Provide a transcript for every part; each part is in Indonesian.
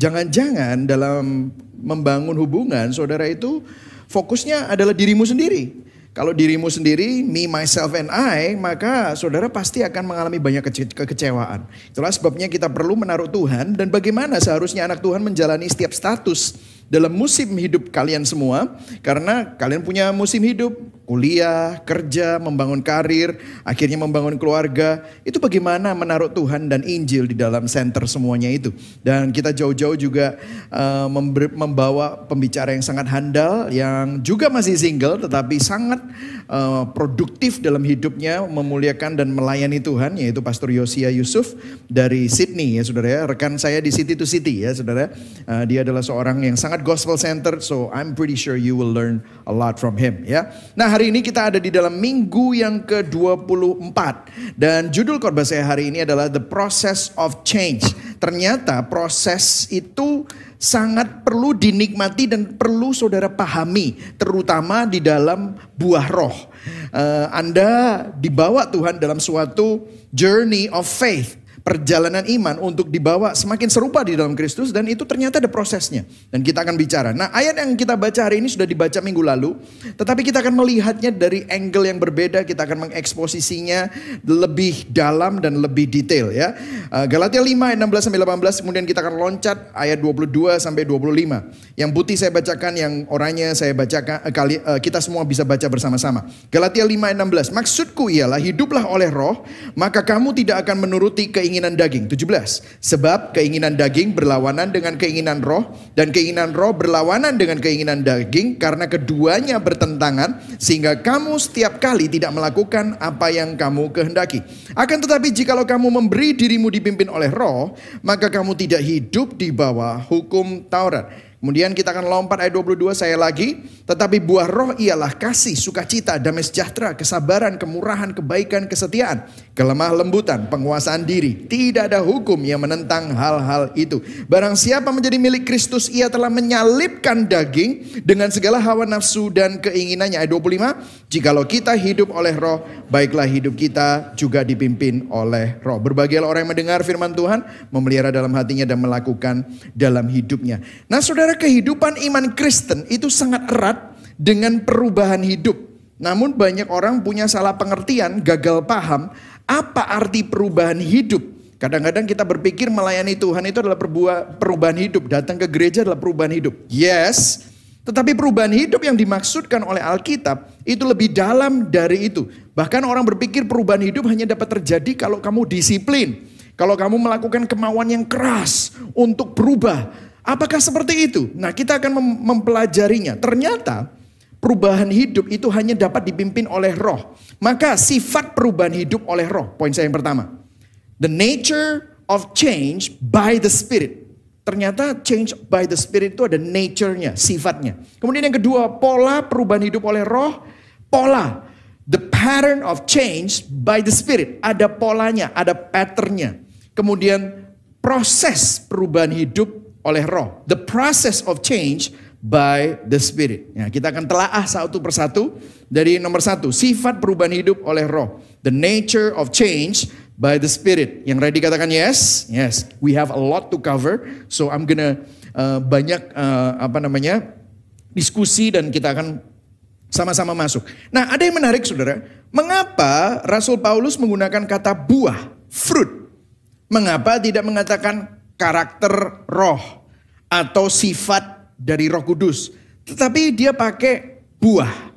Jangan-jangan dalam membangun hubungan, saudara itu fokusnya adalah dirimu sendiri. Kalau dirimu sendiri, me, myself, and I, maka saudara pasti akan mengalami banyak kekecewaan. Itulah sebabnya kita perlu menaruh Tuhan dan bagaimana seharusnya anak Tuhan menjalani setiap status dalam musim hidup kalian semua. Karena kalian punya musim hidup, kuliah, kerja, membangun karir, akhirnya membangun keluarga. Itu bagaimana menaruh Tuhan dan Injil di dalam center semuanya itu. Dan kita jauh-jauh juga membawa pembicara yang sangat handal, yang juga masih single tetapi sangat produktif dalam hidupnya, memuliakan dan melayani Tuhan, yaitu Pastor Yosia Yusuf dari Sydney ya saudara ya. Rekan saya di City to City ya saudara. Dia adalah seorang yang sangat gospel centered, so I'm pretty sure you will learn a lot from him ya. Nah, hari ini kita ada di dalam minggu yang ke-24 dan judul khotbah saya hari ini adalah The Process of Change. Ternyata proses itu sangat perlu dinikmati dan perlu saudara pahami, terutama di dalam buah roh. Anda dibawa Tuhan dalam suatu journey of faith, perjalanan iman untuk dibawa semakin serupa di dalam Kristus, dan itu ternyata ada prosesnya. Dan kita akan bicara. Nah, ayat yang kita baca hari ini sudah dibaca minggu lalu, tetapi kita akan melihatnya dari angle yang berbeda. Kita akan mengeksposisinya lebih dalam dan lebih detail ya. Galatia 5 ayat 16 sampai 18, kemudian kita akan loncat ayat 22 sampai 25. Yang putih saya bacakan, yang oranye saya bacakan, kita semua bisa baca bersama-sama. Galatia 5 ayat 16. Maksudku ialah hiduplah oleh roh, maka kamu tidak akan menuruti keinginan daging. 17. Sebab keinginan daging berlawanan dengan keinginan roh, dan keinginan roh berlawanan dengan keinginan daging, karena keduanya bertentangan, sehingga kamu setiap kali tidak melakukan apa yang kamu kehendaki. Akan tetapi jikalau kamu memberi dirimu dipimpin oleh roh, maka kamu tidak hidup di bawah hukum Taurat. Kemudian kita akan lompat ayat 22, saya lagi. Tetapi buah roh ialah kasih, sukacita, damai sejahtera, kesabaran, kemurahan, kebaikan, kesetiaan, kelemah lembutan, penguasaan diri. Tidak ada hukum yang menentang hal-hal itu. Barang siapa menjadi milik Kristus, ia telah menyalibkan daging dengan segala hawa nafsu dan keinginannya. Ayat 25, jikalau kita hidup oleh roh, baiklah hidup kita juga dipimpin oleh roh. Berbahagialah orang yang mendengar firman Tuhan, memelihara dalam hatinya dan melakukan dalam hidupnya. Nah saudara, kehidupan iman Kristen itu sangat erat dengan perubahan hidup. Namun banyak orang punya salah pengertian, gagal paham apa arti perubahan hidup. Kadang-kadang kita berpikir melayani Tuhan itu adalah perubahan hidup. Datang ke gereja adalah perubahan hidup. Yes, tetapi perubahan hidup yang dimaksudkan oleh Alkitab itu lebih dalam dari itu. Bahkan orang berpikir perubahan hidup hanya dapat terjadi kalau kamu disiplin, kalau kamu melakukan kemauan yang keras untuk berubah. Apakah seperti itu? Nah, kita akan mempelajarinya. Ternyata perubahan hidup itu hanya dapat dipimpin oleh roh. Maka sifat perubahan hidup oleh roh. Poin saya yang pertama. The nature of change by the Spirit. Ternyata change by the Spirit itu ada nature-nya, sifatnya. Kemudian yang kedua, pola perubahan hidup oleh roh. Pola. The pattern of change by the Spirit. Ada polanya, ada patternnya. Kemudian proses perubahan hidup oleh roh. The process of change by the Spirit. Ya, kita akan telaah satu persatu. Dari nomor 1, sifat perubahan hidup oleh roh. The nature of change by the Spirit. Yang ready katakan yes? Yes. We have a lot to cover. So I'm gonna banyak diskusi dan kita akan sama-sama masuk. Nah, ada yang menarik saudara. Mengapa Rasul Paulus menggunakan kata buah, fruit? Mengapa tidak mengatakan karakter roh atau sifat dari Roh Kudus, tetapi dia pakai buah?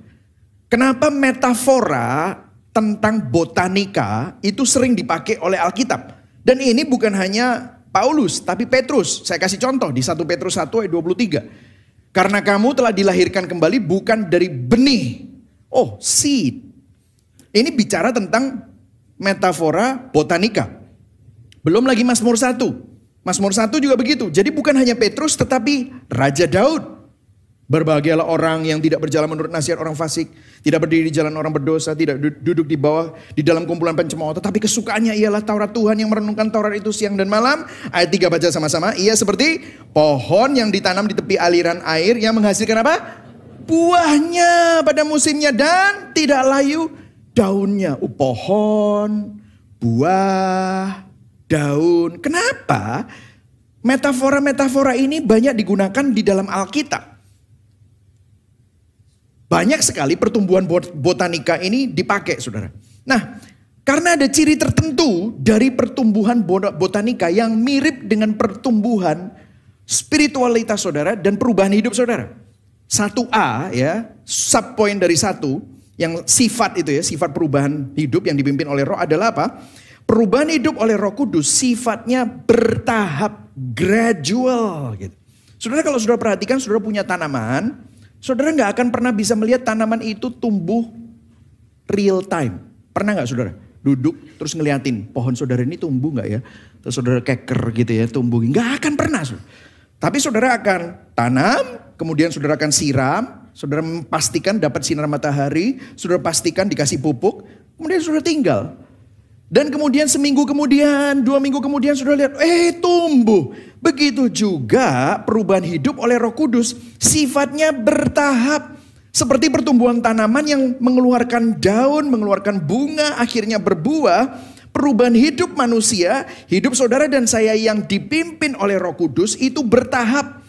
Kenapa metafora tentang botanika itu sering dipakai oleh Alkitab? Dan ini bukan hanya Paulus, tapi Petrus. Saya kasih contoh di 1 Petrus 1 ayat 23. Karena kamu telah dilahirkan kembali bukan dari benih. Oh, seed. Ini bicara tentang metafora botanika. Belum lagi Mazmur 1. Mazmur 1 juga begitu. Jadi bukan hanya Petrus tetapi Raja Daud. Berbahagialah orang yang tidak berjalan menurut nasihat orang fasik, tidak berdiri di jalan orang berdosa, tidak duduk di dalam kumpulan pencemooh, tetapi kesukaannya ialah Taurat Tuhan, yang merenungkan Taurat itu siang dan malam. Ayat 3 baca sama-sama. Ia seperti pohon yang ditanam di tepi aliran air yang menghasilkan apa? Buahnya pada musimnya dan tidak layu daunnya. Pohon, buah, daun. Kenapa? Metafora-metafora ini banyak digunakan di dalam Alkitab. Banyak sekali pertumbuhan botanika ini dipakai, saudara. Nah, karena ada ciri tertentu dari pertumbuhan botanika yang mirip dengan pertumbuhan spiritualitas saudara dan perubahan hidup saudara. 1A ya, subpoint dari 1 yang sifat itu ya, sifat perubahan hidup yang dipimpin oleh Roh adalah apa? Perubahan hidup oleh Roh Kudus sifatnya bertahap, gradual gitu. Saudara kalau saudara perhatikan, saudara punya tanaman, saudara nggak akan pernah bisa melihat tanaman itu tumbuh real time. Pernah nggak saudara duduk terus ngeliatin pohon saudara ini tumbuh nggak ya? Terus saudara keker gitu ya, tumbuh. Nggak akan pernah saudara. Tapi saudara akan tanam, kemudian saudara akan siram, saudara pastikan dapat sinar matahari, saudara pastikan dikasih pupuk, kemudian saudara tinggal. Dan kemudian seminggu kemudian, 2 minggu kemudian saudara lihat, tumbuh. Begitu juga perubahan hidup oleh Roh Kudus, sifatnya bertahap. Seperti pertumbuhan tanaman yang mengeluarkan daun, mengeluarkan bunga, akhirnya berbuah. Perubahan hidup manusia, hidup saudara dan saya yang dipimpin oleh Roh Kudus itu bertahap,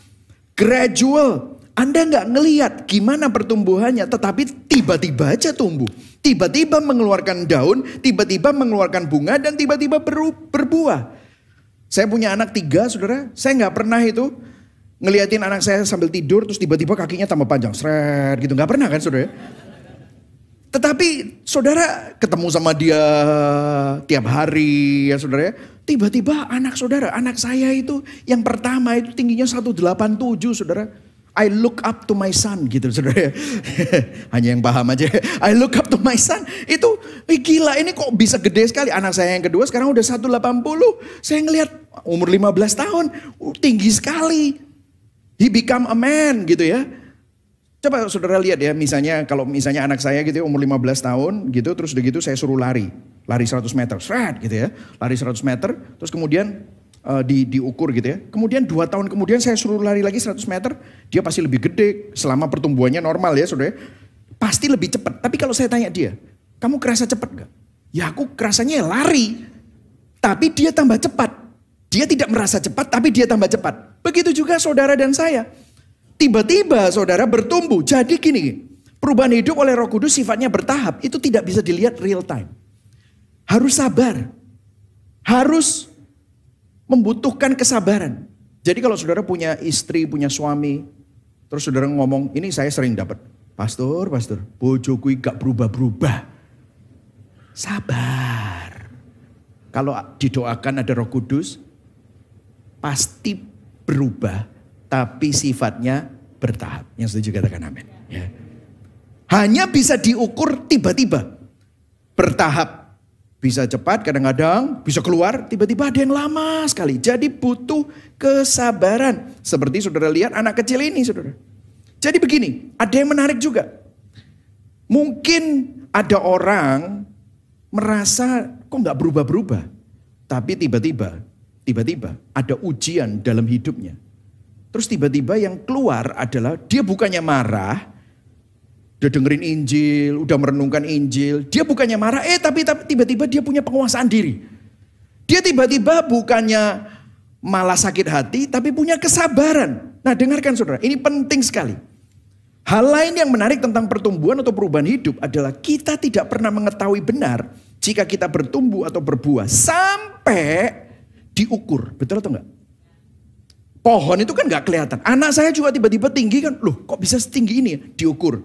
gradual. Anda nggak ngelihat gimana pertumbuhannya, tetapi tiba-tiba aja tumbuh. Tiba-tiba mengeluarkan daun, tiba-tiba mengeluarkan bunga, dan tiba-tiba berbuah. Saya punya anak 3, saudara. Saya nggak pernah itu ngeliatin anak saya sambil tidur, terus tiba-tiba kakinya tambah panjang, seret gitu. Nggak pernah kan saudara? Tetapi saudara ketemu sama dia tiap hari ya saudara ya. Tiba-tiba anak saudara, anak saya itu yang pertama itu tingginya 187 saudara. I look up to my son gitu saudara ya. Hanya yang paham aja. I look up to my son. Itu gila ini kok bisa gede sekali. Anak saya yang kedua sekarang udah 180. Saya ngelihat umur 15 tahun. Tinggi sekali. He become a man gitu ya. Coba saudara lihat ya, misalnya kalau misalnya anak saya gitu ya, umur 15 tahun gitu, terus udah gitu saya suruh lari 100 meter, shred gitu ya, lari 100 meter, terus kemudian diukur gitu ya. Kemudian 2 tahun kemudian saya suruh lari lagi 100 meter, dia pasti lebih gede selama pertumbuhannya normal ya saudara. Pasti lebih cepat, tapi kalau saya tanya dia, kamu kerasa cepat gak? Ya aku kerasanya lari, tapi dia tambah cepat. Dia tidak merasa cepat, tapi dia tambah cepat. Begitu juga saudara dan saya. Tiba-tiba saudara bertumbuh. Jadi gini, perubahan hidup oleh Roh Kudus sifatnya bertahap. Itu tidak bisa dilihat real time. Harus sabar. Harus membutuhkan kesabaran. Jadi kalau saudara punya istri, punya suami, terus saudara ngomong, ini saya sering dapat. Pastor, bojoku gak berubah-berubah. Sabar. Kalau didoakan ada Roh Kudus, pasti berubah. Tapi sifatnya bertahap. Yang setuju katakan amin. Ya. Hanya bisa diukur tiba-tiba. Bertahap. Bisa cepat kadang-kadang. Bisa keluar. Tiba-tiba ada yang lama sekali. Jadi butuh kesabaran. Seperti saudara lihat anak kecil ini saudara. Jadi begini. Ada yang menarik juga. Mungkin ada orang merasa kok gak berubah-berubah. Tapi tiba-tiba ada ujian dalam hidupnya. Terus tiba-tiba yang keluar adalah dia bukannya marah, udah dengerin Injil, udah merenungkan Injil. Dia bukannya marah, tapi tiba-tiba dia punya penguasaan diri. Dia tiba-tiba bukannya malah sakit hati, tapi punya kesabaran. Nah dengarkan saudara, ini penting sekali. Hal lain yang menarik tentang pertumbuhan atau perubahan hidup adalah kita tidak pernah mengetahui benar jika kita bertumbuh atau berbuah sampai diukur. Betul atau enggak? Pohon itu kan gak kelihatan. Anak saya juga tiba-tiba tinggi kan. Loh kok bisa setinggi ini? Diukur.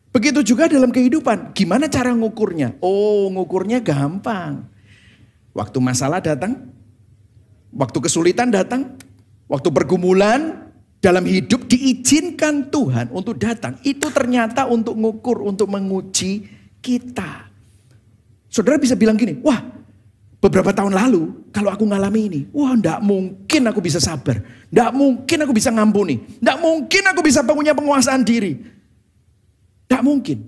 Begitu juga dalam kehidupan. Gimana cara ngukurnya? Oh ngukurnya gampang. Waktu masalah datang. Waktu kesulitan datang. Waktu pergumulan dalam hidup diizinkan Tuhan untuk datang. Itu ternyata untuk ngukur, untuk menguji kita. Saudara bisa bilang gini, wah beberapa tahun lalu, kalau aku ngalami ini, wah enggak mungkin aku bisa sabar. Enggak mungkin aku bisa ngampuni. Enggak mungkin aku bisa punya penguasaan diri. Enggak mungkin.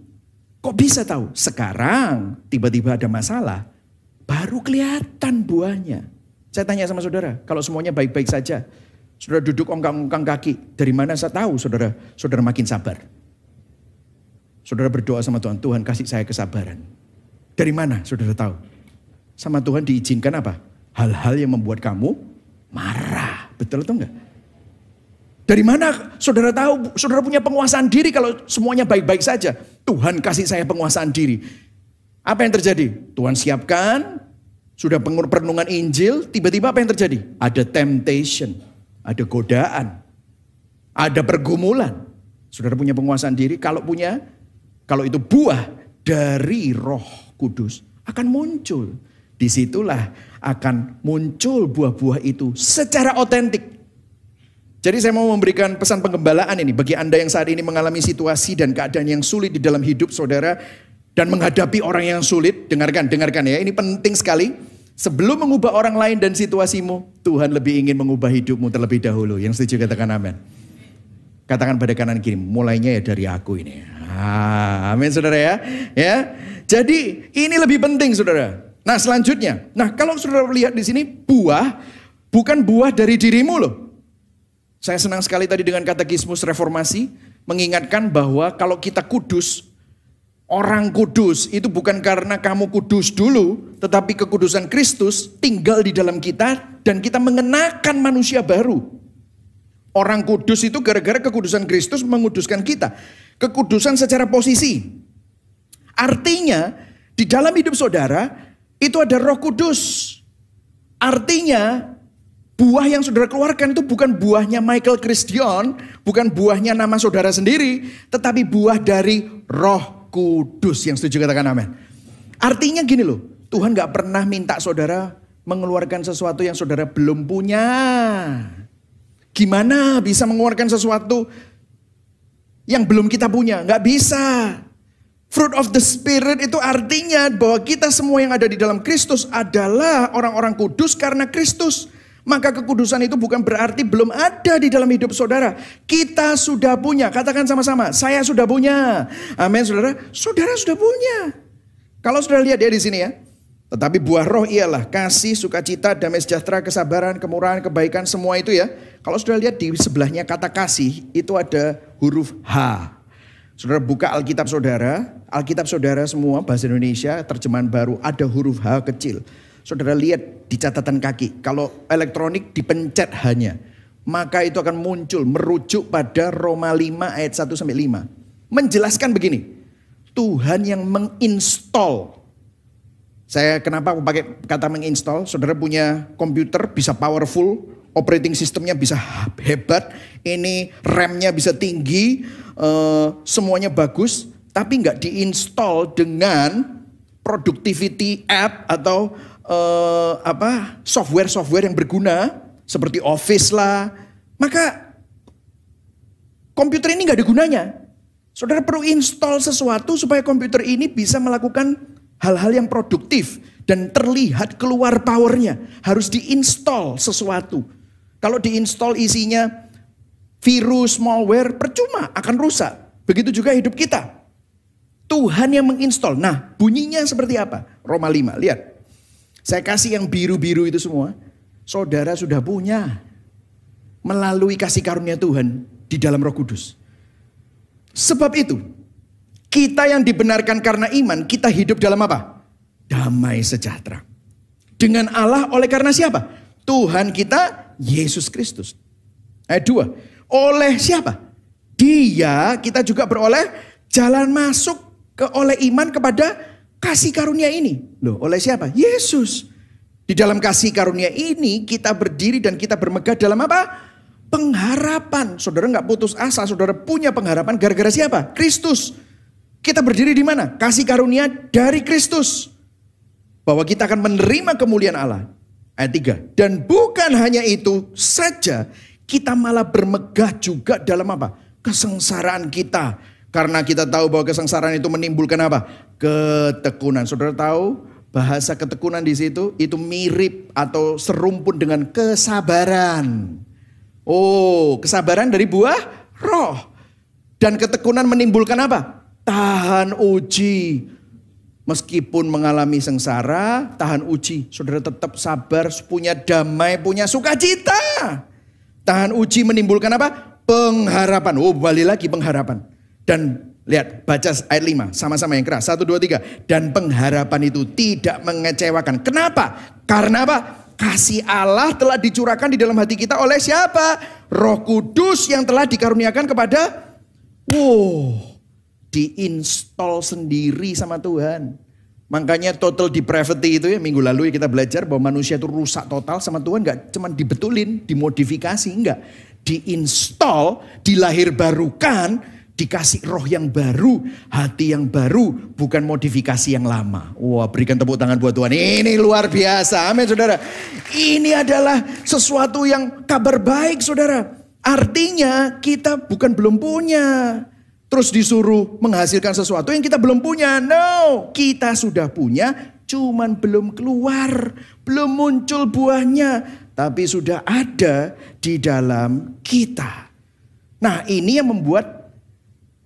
Kok bisa tahu? Sekarang tiba-tiba ada masalah, baru kelihatan buahnya. Saya tanya sama saudara, kalau semuanya baik-baik saja, saudara duduk ongkang-ongkang kaki, dari mana saya tahu saudara makin sabar? Saudara berdoa sama Tuhan, Tuhan kasih saya kesabaran. Dari mana saudara tahu? Sama Tuhan diizinkan apa? Hal-hal yang membuat kamu marah. Betul atau enggak? Dari mana saudara tahu, saudara punya penguasaan diri kalau semuanya baik-baik saja? Tuhan kasih saya penguasaan diri. Apa yang terjadi? Tuhan siapkan, sudah perenungan Injil, tiba-tiba apa yang terjadi? Ada temptation, ada godaan, ada pergumulan. Saudara punya penguasaan diri, kalau itu buah dari Roh Kudus akan muncul. Disitulah akan muncul buah-buah itu secara otentik. Jadi saya mau memberikan pesan penggembalaan ini bagi Anda yang saat ini mengalami situasi dan keadaan yang sulit di dalam hidup saudara dan menghadapi orang yang sulit. Dengarkan ya, ini penting sekali. Sebelum mengubah orang lain dan situasimu, Tuhan lebih ingin mengubah hidupmu terlebih dahulu. Yang setuju katakan amin. Katakan pada kanan kiri, mulainya ya dari aku ini. Amin saudara ya. Jadi ini lebih penting saudara. Nah selanjutnya, kalau saudara lihat di sini buah, bukan buah dari dirimu loh. Saya senang sekali tadi dengan katekismus reformasi, mengingatkan bahwa kalau kita kudus, orang kudus itu bukan karena kamu kudus dulu, tetapi kekudusan Kristus tinggal di dalam kita dan kita mengenakan manusia baru. Orang kudus itu gara-gara kekudusan Kristus menguduskan kita. Kekudusan secara posisi. Artinya di dalam hidup saudara itu ada Roh Kudus. Artinya buah yang saudara keluarkan itu bukan buahnya Michael Christian, bukan buahnya nama saudara sendiri, tetapi buah dari Roh Kudus. Yang setuju katakan amin. Artinya gini loh, Tuhan gak pernah minta saudara mengeluarkan sesuatu yang saudara belum punya. Gimana bisa mengeluarkan sesuatu yang belum kita punya? Gak bisa. Fruit of the Spirit itu artinya bahwa kita semua yang ada di dalam Kristus adalah orang-orang kudus karena Kristus. Maka kekudusan itu bukan berarti belum ada di dalam hidup saudara. Kita sudah punya. Katakan sama-sama, saya sudah punya. Amin saudara. Saudara sudah punya. Kalau saudara lihat ya di sini ya. Tetapi buah roh ialah kasih, sukacita, damai sejahtera, kesabaran, kemurahan, kebaikan, semua itu ya. Kalau saudara lihat di sebelahnya kata kasih itu ada huruf H. Saudara buka Alkitab saudara semua bahasa Indonesia, terjemahan baru ada huruf H kecil. Saudara lihat di catatan kaki, kalau elektronik dipencet hanya, maka itu akan muncul merujuk pada Roma 5 ayat 1-5. Menjelaskan begini, Tuhan yang menginstall. Saya kenapa pakai kata menginstall? Saudara punya komputer bisa powerful, operating sistemnya bisa hebat, ini RAM-nya bisa tinggi, semuanya bagus, tapi nggak diinstal dengan productivity app atau software yang berguna seperti Office lah, maka komputer ini nggak ada gunanya. Saudara perlu install sesuatu supaya komputer ini bisa melakukan hal-hal yang produktif dan terlihat keluar powernya. Harus diinstal sesuatu. Kalau diinstal isinya virus, malware, percuma, akan rusak. Begitu juga hidup kita. Tuhan yang menginstal. Nah, bunyinya seperti apa? Roma 5, lihat. Saya kasih yang biru-biru itu semua. Saudara sudah punya. Melalui kasih karunia Tuhan di dalam Roh Kudus. Sebab itu, kita yang dibenarkan karena iman, kita hidup dalam apa? Damai sejahtera. Dengan Allah oleh karena siapa? Tuhan kita, Yesus Kristus. Ayat 2. Oleh siapa? Dia kita juga beroleh jalan masuk oleh iman kepada kasih karunia ini. Loh, oleh siapa? Yesus. Di dalam kasih karunia ini kita berdiri dan kita bermegah dalam apa? Pengharapan. Saudara gak putus asa, saudara punya pengharapan gara-gara siapa? Kristus. Kita berdiri di mana? Kasih karunia dari Kristus. Bahwa kita akan menerima kemuliaan Allah. Ayat 3. Dan bukan hanya itu saja, kita malah bermegah juga dalam apa? Kesengsaraan kita. Karena kita tahu bahwa kesengsaraan itu menimbulkan apa? Ketekunan. Saudara tahu bahasa ketekunan di situ itu mirip atau serumpun dengan kesabaran. Oh, kesabaran dari buah roh. Dan ketekunan menimbulkan apa? Tahan uji. Meskipun mengalami sengsara, tahan uji. Saudara tetap sabar, punya damai, punya sukacita. Tahan uji menimbulkan apa? Pengharapan. Oh, balik lagi pengharapan. Dan lihat, baca ayat 5, sama-sama yang keras. 1, 2, 3. Dan pengharapan itu tidak mengecewakan. Kenapa? Karena apa? Kasih Allah telah dicurahkan di dalam hati kita oleh siapa? Roh Kudus yang telah dikaruniakan kepada, diinstal sendiri sama Tuhan. Makanya total depravity itu ya, minggu lalu kita belajar bahwa manusia itu rusak total sama Tuhan. Gak cuma dibetulin, dimodifikasi, enggak. Diinstal, dilahirbarukan, dikasih roh yang baru, hati yang baru, bukan modifikasi yang lama. Wah, berikan tepuk tangan buat Tuhan. Ini luar biasa, amin saudara. Ini adalah sesuatu yang kabar baik saudara. Artinya kita bukan belum punya, terus disuruh menghasilkan sesuatu yang kita belum punya. No, kita sudah punya, cuman belum keluar, belum muncul buahnya, tapi sudah ada di dalam kita. Nah, ini yang membuat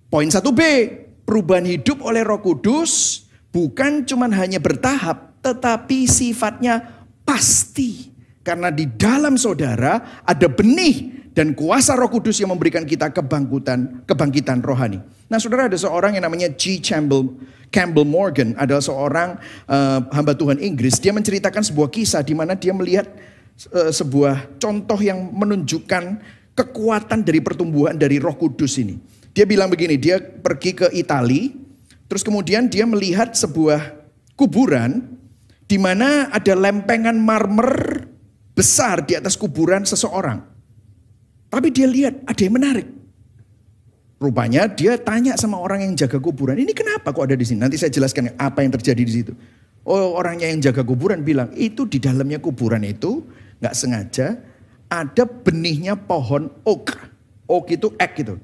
poin 1B, perubahan hidup oleh Roh Kudus bukan cuman hanya bertahap, tetapi sifatnya pasti. Karena di dalam saudara ada benih dan kuasa Roh Kudus yang memberikan kita kebangkitan rohani. Nah saudara, ada seorang yang namanya G. Campbell Morgan, adalah seorang hamba Tuhan Inggris. Dia menceritakan sebuah kisah di mana dia melihat sebuah contoh yang menunjukkan kekuatan dari pertumbuhan dari Roh Kudus ini. Dia bilang begini, dia pergi ke Italia, terus kemudian dia melihat sebuah kuburan di mana ada lempengan marmer besar di atas kuburan seseorang. Tapi dia lihat ada yang menarik. Rupanya dia tanya sama orang yang jaga kuburan, ini kenapa kok ada di sini? Nanti saya jelaskan apa yang terjadi di situ. Oh, orangnya yang jaga kuburan bilang, itu di dalamnya kuburan itu nggak sengaja ada benihnya pohon oak. Oak itu ek gitu.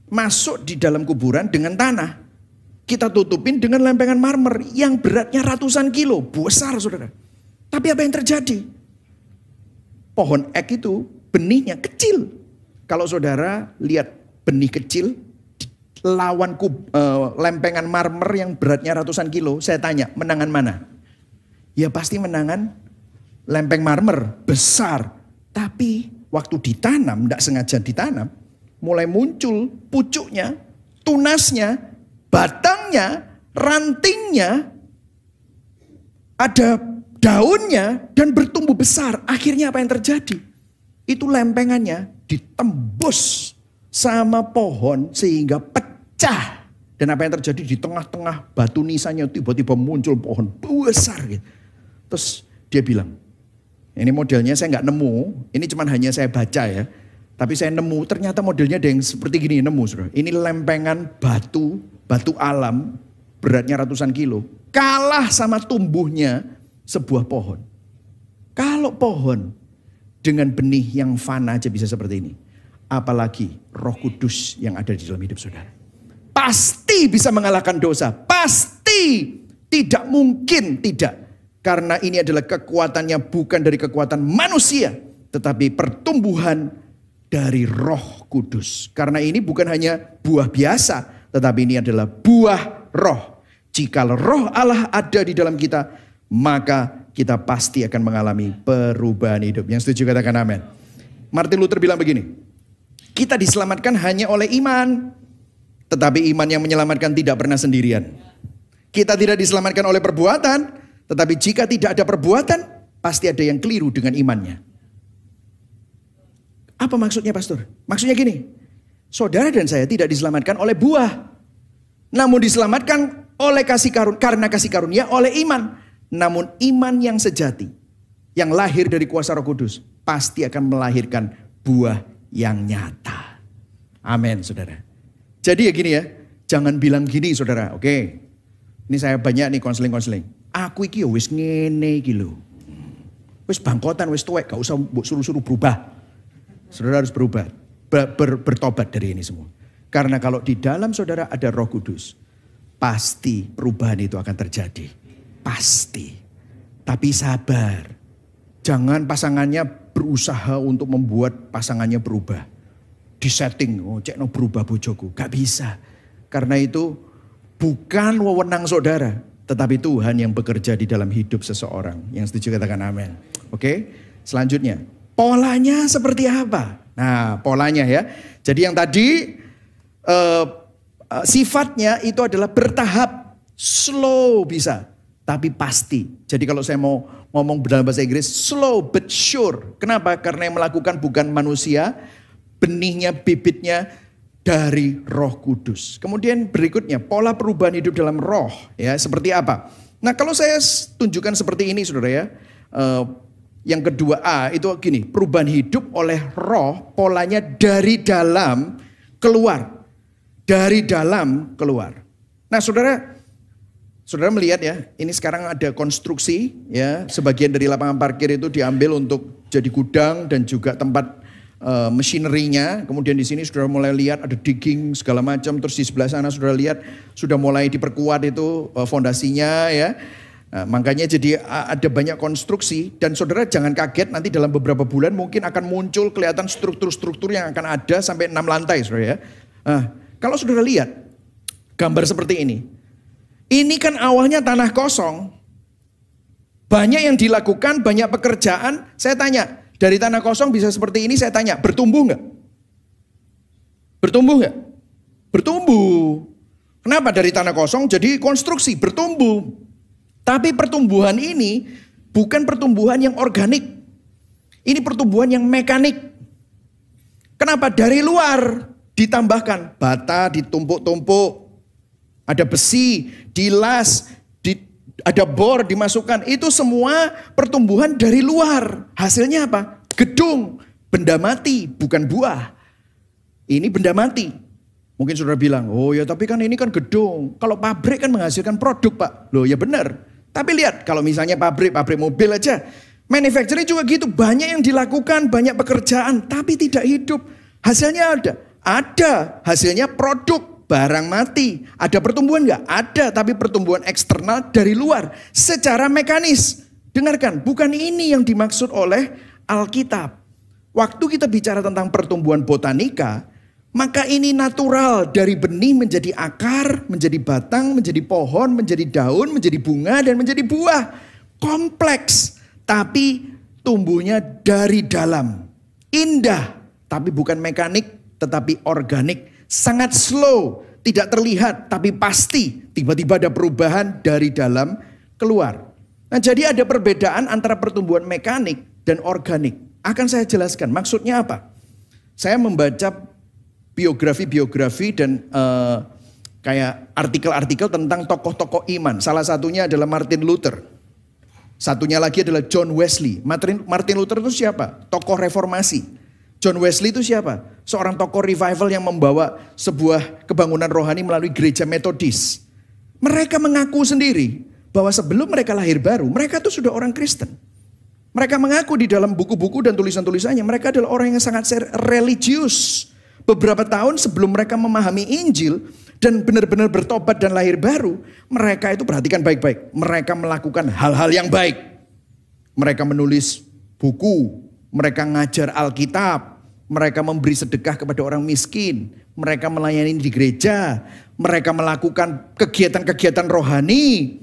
Masuk di dalam kuburan dengan tanah. Kita tutupin dengan lempengan marmer yang beratnya ratusan kilo. Besar saudara. Tapi apa yang terjadi? Pohon ek itu benihnya kecil. Kalau saudara lihat benih kecil lawan lempengan marmer yang beratnya ratusan kilo. Saya tanya, menangan mana? Ya pasti menangan lempeng marmer besar. Tapi waktu ditanam, tidak sengaja ditanam, mulai muncul pucuknya, tunasnya, batangnya, rantingnya, ada daunnya dan bertumbuh besar. Akhirnya apa yang terjadi? Itu lempengannya ditembus sama pohon sehingga pecah. Dan apa yang terjadi di tengah-tengah batu nisannya tiba-tiba muncul pohon besar gitu. Terus dia bilang, ini modelnya saya nggak nemu, ini cuma hanya saya baca ya. Tapi saya nemu, ternyata modelnya ada yang seperti gini, nemu saudara. Ini lempengan batu alam, beratnya ratusan kilo. Kalah sama tumbuhnya sebuah pohon. Kalau pohon dengan benih yang fana aja bisa seperti ini. Apalagi Roh Kudus yang ada di dalam hidup saudara. Pasti bisa mengalahkan dosa. Pasti tidak mungkin tidak. Karena ini adalah kekuatannya bukan dari kekuatan manusia. Tetapi pertumbuhan dari Roh Kudus. Karena ini bukan hanya buah biasa, tetapi ini adalah buah roh. Jika roh Allah ada di dalam kita, maka kita pasti akan mengalami perubahan hidup. Yang setuju katakan amin. Martin Luther bilang begini, kita diselamatkan hanya oleh iman, tetapi iman yang menyelamatkan tidak pernah sendirian. Kita tidak diselamatkan oleh perbuatan, tetapi jika tidak ada perbuatan, pasti ada yang keliru dengan imannya. Apa maksudnya pastor? Maksudnya gini, saudara dan saya tidak diselamatkan oleh buah, namun diselamatkan oleh karena kasih karunia oleh iman. Namun iman yang sejati, yang lahir dari kuasa Roh Kudus, pasti akan melahirkan buah yang nyata. Amin saudara. Jadi ya gini ya, jangan bilang gini saudara, oke. Ini saya banyak nih konseling. Aku iki wis ngene iki lho. Wis bangkotan, wis tuwek, gak usah suruh-suruh berubah. Saudara harus berubah, bertobat dari ini semua. Karena kalau di dalam saudara ada Roh Kudus, pasti perubahan itu akan terjadi. Pasti. Tapi sabar. Jangan pasangannya berusaha untuk membuat pasangannya berubah. Disetting, cek no berubah bojoku. Gak bisa. Karena itu bukan wewenang saudara, tetapi Tuhan yang bekerja di dalam hidup seseorang. Yang setuju katakan amin. Oke, selanjutnya. Polanya seperti apa? Nah, polanya ya. Jadi yang tadi sifatnya itu adalah bertahap, slow bisa, tapi pasti. Jadi kalau saya mau ngomong dalam bahasa Inggris, slow but sure. Kenapa? Karena yang melakukan bukan manusia, benihnya, bibitnya dari Roh Kudus. Kemudian berikutnya, pola perubahan hidup dalam roh. Ya, seperti apa? Nah, kalau saya tunjukkan seperti ini, saudara ya. Yang kedua A itu gini, perubahan hidup oleh roh, polanya dari dalam keluar. Dari dalam keluar. Nah, saudara melihat ya, ini sekarang ada konstruksi ya, sebagian dari lapangan parkir itu diambil untuk jadi gudang dan juga tempat machinery-nya. Kemudian di sini saudara mulai lihat ada digging segala macam, terus di sebelah sana saudara lihat sudah mulai diperkuat itu fondasinya ya. Nah, makanya jadi ada banyak konstruksi dan saudara jangan kaget nanti dalam beberapa bulan mungkin akan muncul kelihatan struktur-struktur yang akan ada sampai 6 lantai saudara ya. Nah, kalau saudara lihat gambar seperti ini kan awalnya tanah kosong. Banyak yang dilakukan, banyak pekerjaan. Saya tanya, dari tanah kosong bisa seperti ini, saya tanya, bertumbuh nggak? Bertumbuh nggak? Bertumbuh. Kenapa dari tanah kosong jadi konstruksi, bertumbuh. Tapi pertumbuhan ini bukan pertumbuhan yang organik. Ini pertumbuhan yang mekanik. Kenapa? Dari luar ditambahkan bata, ditumpuk-tumpuk. Ada besi, dilas, ada bor dimasukkan. Itu semua pertumbuhan dari luar. Hasilnya apa? Gedung, benda mati, bukan buah. Ini benda mati. Mungkin saudara bilang, oh ya tapi kan ini kan gedung. Kalau pabrik kan menghasilkan produk Pak. Loh ya benar. Tapi lihat kalau misalnya pabrik mobil aja. Manufacturing juga gitu. Banyak yang dilakukan, banyak pekerjaan. Tapi tidak hidup. Hasilnya ada. Ada. Hasilnya produk. Barang mati. Ada pertumbuhan enggak? Ada, tapi pertumbuhan eksternal dari luar. Secara mekanis. Dengarkan, bukan ini yang dimaksud oleh Alkitab. Waktu kita bicara tentang pertumbuhan botanika, maka ini natural. Dari benih menjadi akar, menjadi batang, menjadi pohon, menjadi daun, menjadi bunga, dan menjadi buah. Kompleks, tapi tumbuhnya dari dalam. Indah, tapi bukan mekanik, tetapi organik. Sangat slow, tidak terlihat tapi pasti tiba-tiba ada perubahan dari dalam keluar. Nah, jadi ada perbedaan antara pertumbuhan mekanik dan organik. Akan saya jelaskan maksudnya apa. Saya membaca biografi dan kayak artikel-artikel tentang tokoh-tokoh iman. Salah satunya adalah Martin Luther. Satunya lagi adalah John Wesley. Martin Luther itu siapa? Tokoh reformasi. John Wesley itu siapa? Seorang tokoh revival yang membawa sebuah kebangunan rohani melalui gereja Metodis. Mereka mengaku sendiri bahwa sebelum mereka lahir baru, mereka itu sudah orang Kristen. Mereka mengaku di dalam buku-buku dan tulisan-tulisannya, mereka adalah orang yang sangat religius. Beberapa tahun sebelum mereka memahami Injil dan benar-benar bertobat dan lahir baru, mereka itu perhatikan baik-baik. Mereka melakukan hal-hal yang baik. Mereka menulis buku. Mereka ngajar Alkitab, mereka memberi sedekah kepada orang miskin, mereka melayani di gereja, mereka melakukan kegiatan-kegiatan rohani,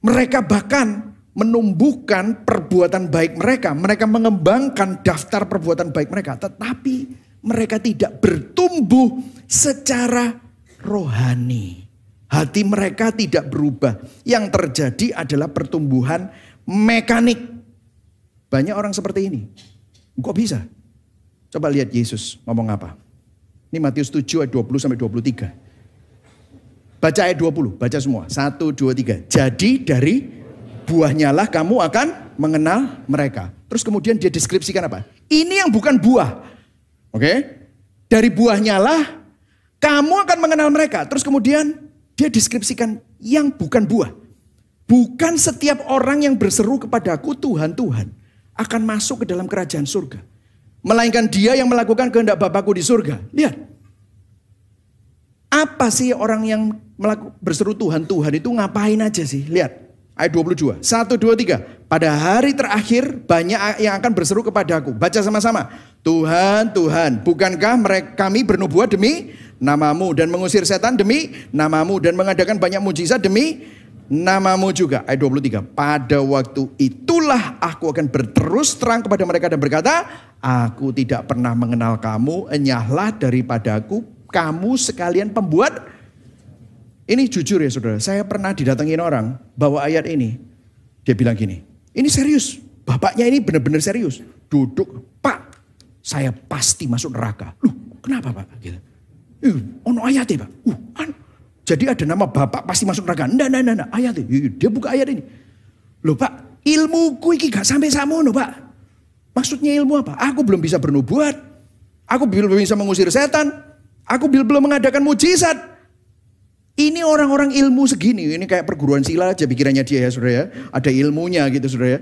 mereka bahkan menumbuhkan perbuatan baik mereka, mereka mengembangkan daftar perbuatan baik mereka, tetapi mereka tidak bertumbuh secara rohani. Hati mereka tidak berubah, yang terjadi adalah pertumbuhan mekanik. Banyak orang seperti ini. Kok bisa? Coba lihat Yesus ngomong apa. Ini Matius 7 ayat 20 sampai 23. Baca ayat 20, baca semua. 1, 2, 3. Jadi dari buahnya lah kamu akan mengenal mereka. Terus kemudian dia deskripsikan apa? Ini yang bukan buah. Oke? Dari buahnya lah kamu akan mengenal mereka. Terus kemudian dia deskripsikan yang bukan buah. Bukan setiap orang yang berseru kepadaku Tuhan, Tuhan akan masuk ke dalam kerajaan surga. Melainkan dia yang melakukan kehendak Bapakku di surga. Lihat. Apa sih orang yang berseru Tuhan, Tuhan itu ngapain aja sih? Lihat. Ayat 22. 1, 2, 3. Pada hari terakhir banyak yang akan berseru kepadaku. Baca sama-sama. Tuhan, Tuhan, bukankah kami bernubuat demi namamu dan mengusir setan demi namamu dan mengadakan banyak mujizat demi namamu juga. Ayat 23. Pada waktu itulah aku akan berterus terang kepada mereka dan berkata, aku tidak pernah mengenal kamu, enyahlah daripadaku, kamu sekalian pembuat. Ini jujur ya saudara, saya pernah didatengin orang bawa ayat ini. Dia bilang gini, Ini serius. Bapaknya ini benar-benar serius. Duduk, Pak, saya pasti masuk neraka. Loh, kenapa Pak? Gitu. Ono ayatnya Pak. Jadi ada nama Bapak pasti masuk neraka. Nggak, ayatnya. Dia buka ayat ini. Loh Pak, ilmuku ini gak sampai samono Pak. Maksudnya ilmu apa? Aku belum bisa bernubuat. Aku belum bisa mengusir setan. Aku belum mengadakan mujizat. Ini orang-orang ilmu segini. Ini kayak perguruan silat aja pikirannya dia ya saudara ya. Ada ilmunya gitu saudara ya.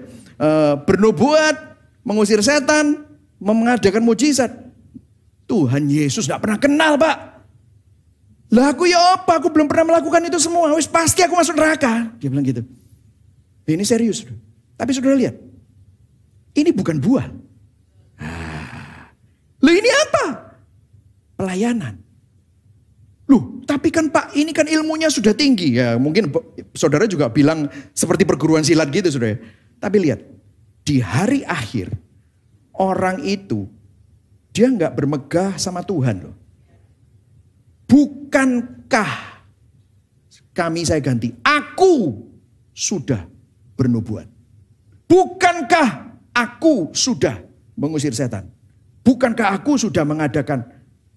Bernubuat, mengusir setan, mengadakan mujizat. Tuhan Yesus gak pernah kenal Pak. Lah aku ya apa? Aku belum pernah melakukan itu semua. Wis pasti aku masuk neraka. Dia bilang gitu. Ini serius. Tapi saudara lihat. Ini bukan buah. Loh ini apa? Pelayanan. Loh tapi kan Pak ini kan ilmunya sudah tinggi. Ya mungkin saudara juga bilang seperti perguruan silat gitu saudara. Tapi lihat. Di hari akhir. Orang itu. Dia gak bermegah sama Tuhan loh. Bukankah saya ganti. Aku sudah bernubuat. Bukankah aku sudah mengusir setan? Bukankah aku sudah mengadakan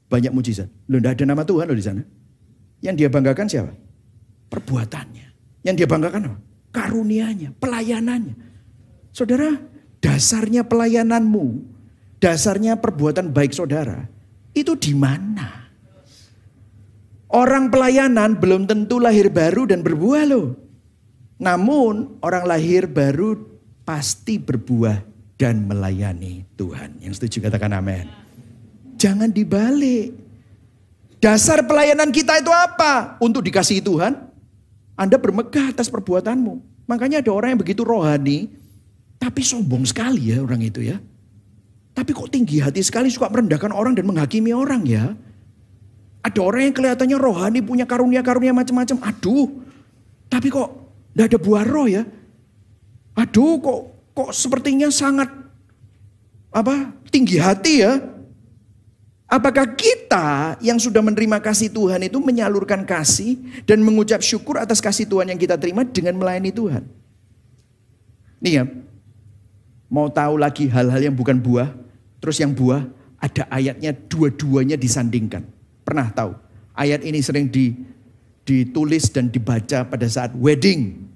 banyak mujizat? Loh, tidak ada nama Tuhan loh di sana. Yang dia banggakan siapa? Perbuatannya. Yang dia banggakan apa? Karunianya, pelayanannya. Saudara, dasarnya pelayananmu, dasarnya perbuatan baik saudara, itu di mana? Orang pelayanan belum tentu lahir baru dan berbuah loh. Namun orang lahir baru pasti berbuah dan melayani Tuhan. Yang setuju katakan amin. Jangan dibalik. Dasar pelayanan kita itu apa? Untuk dikasihi Tuhan. Anda bermegah atas perbuatanmu. Makanya ada orang yang begitu rohani. Tapi sombong sekali ya orang itu ya. Tapi kok tinggi hati sekali suka merendahkan orang dan menghakimi orang ya. Ada orang yang kelihatannya rohani punya karunia-karunia macam-macam. Aduh. Tapi kok tidak ada buah roh ya. Aduh kok sepertinya sangat tinggi hati ya. Apakah kita yang sudah menerima kasih Tuhan itu menyalurkan kasih dan mengucap syukur atas kasih Tuhan yang kita terima dengan melayani Tuhan? Nih ya, mau tahu lagi hal-hal yang bukan buah, terus yang buah ada ayatnya dua-duanya disandingkan. Pernah tahu? Ayat ini sering ditulis dan dibaca pada saat wedding.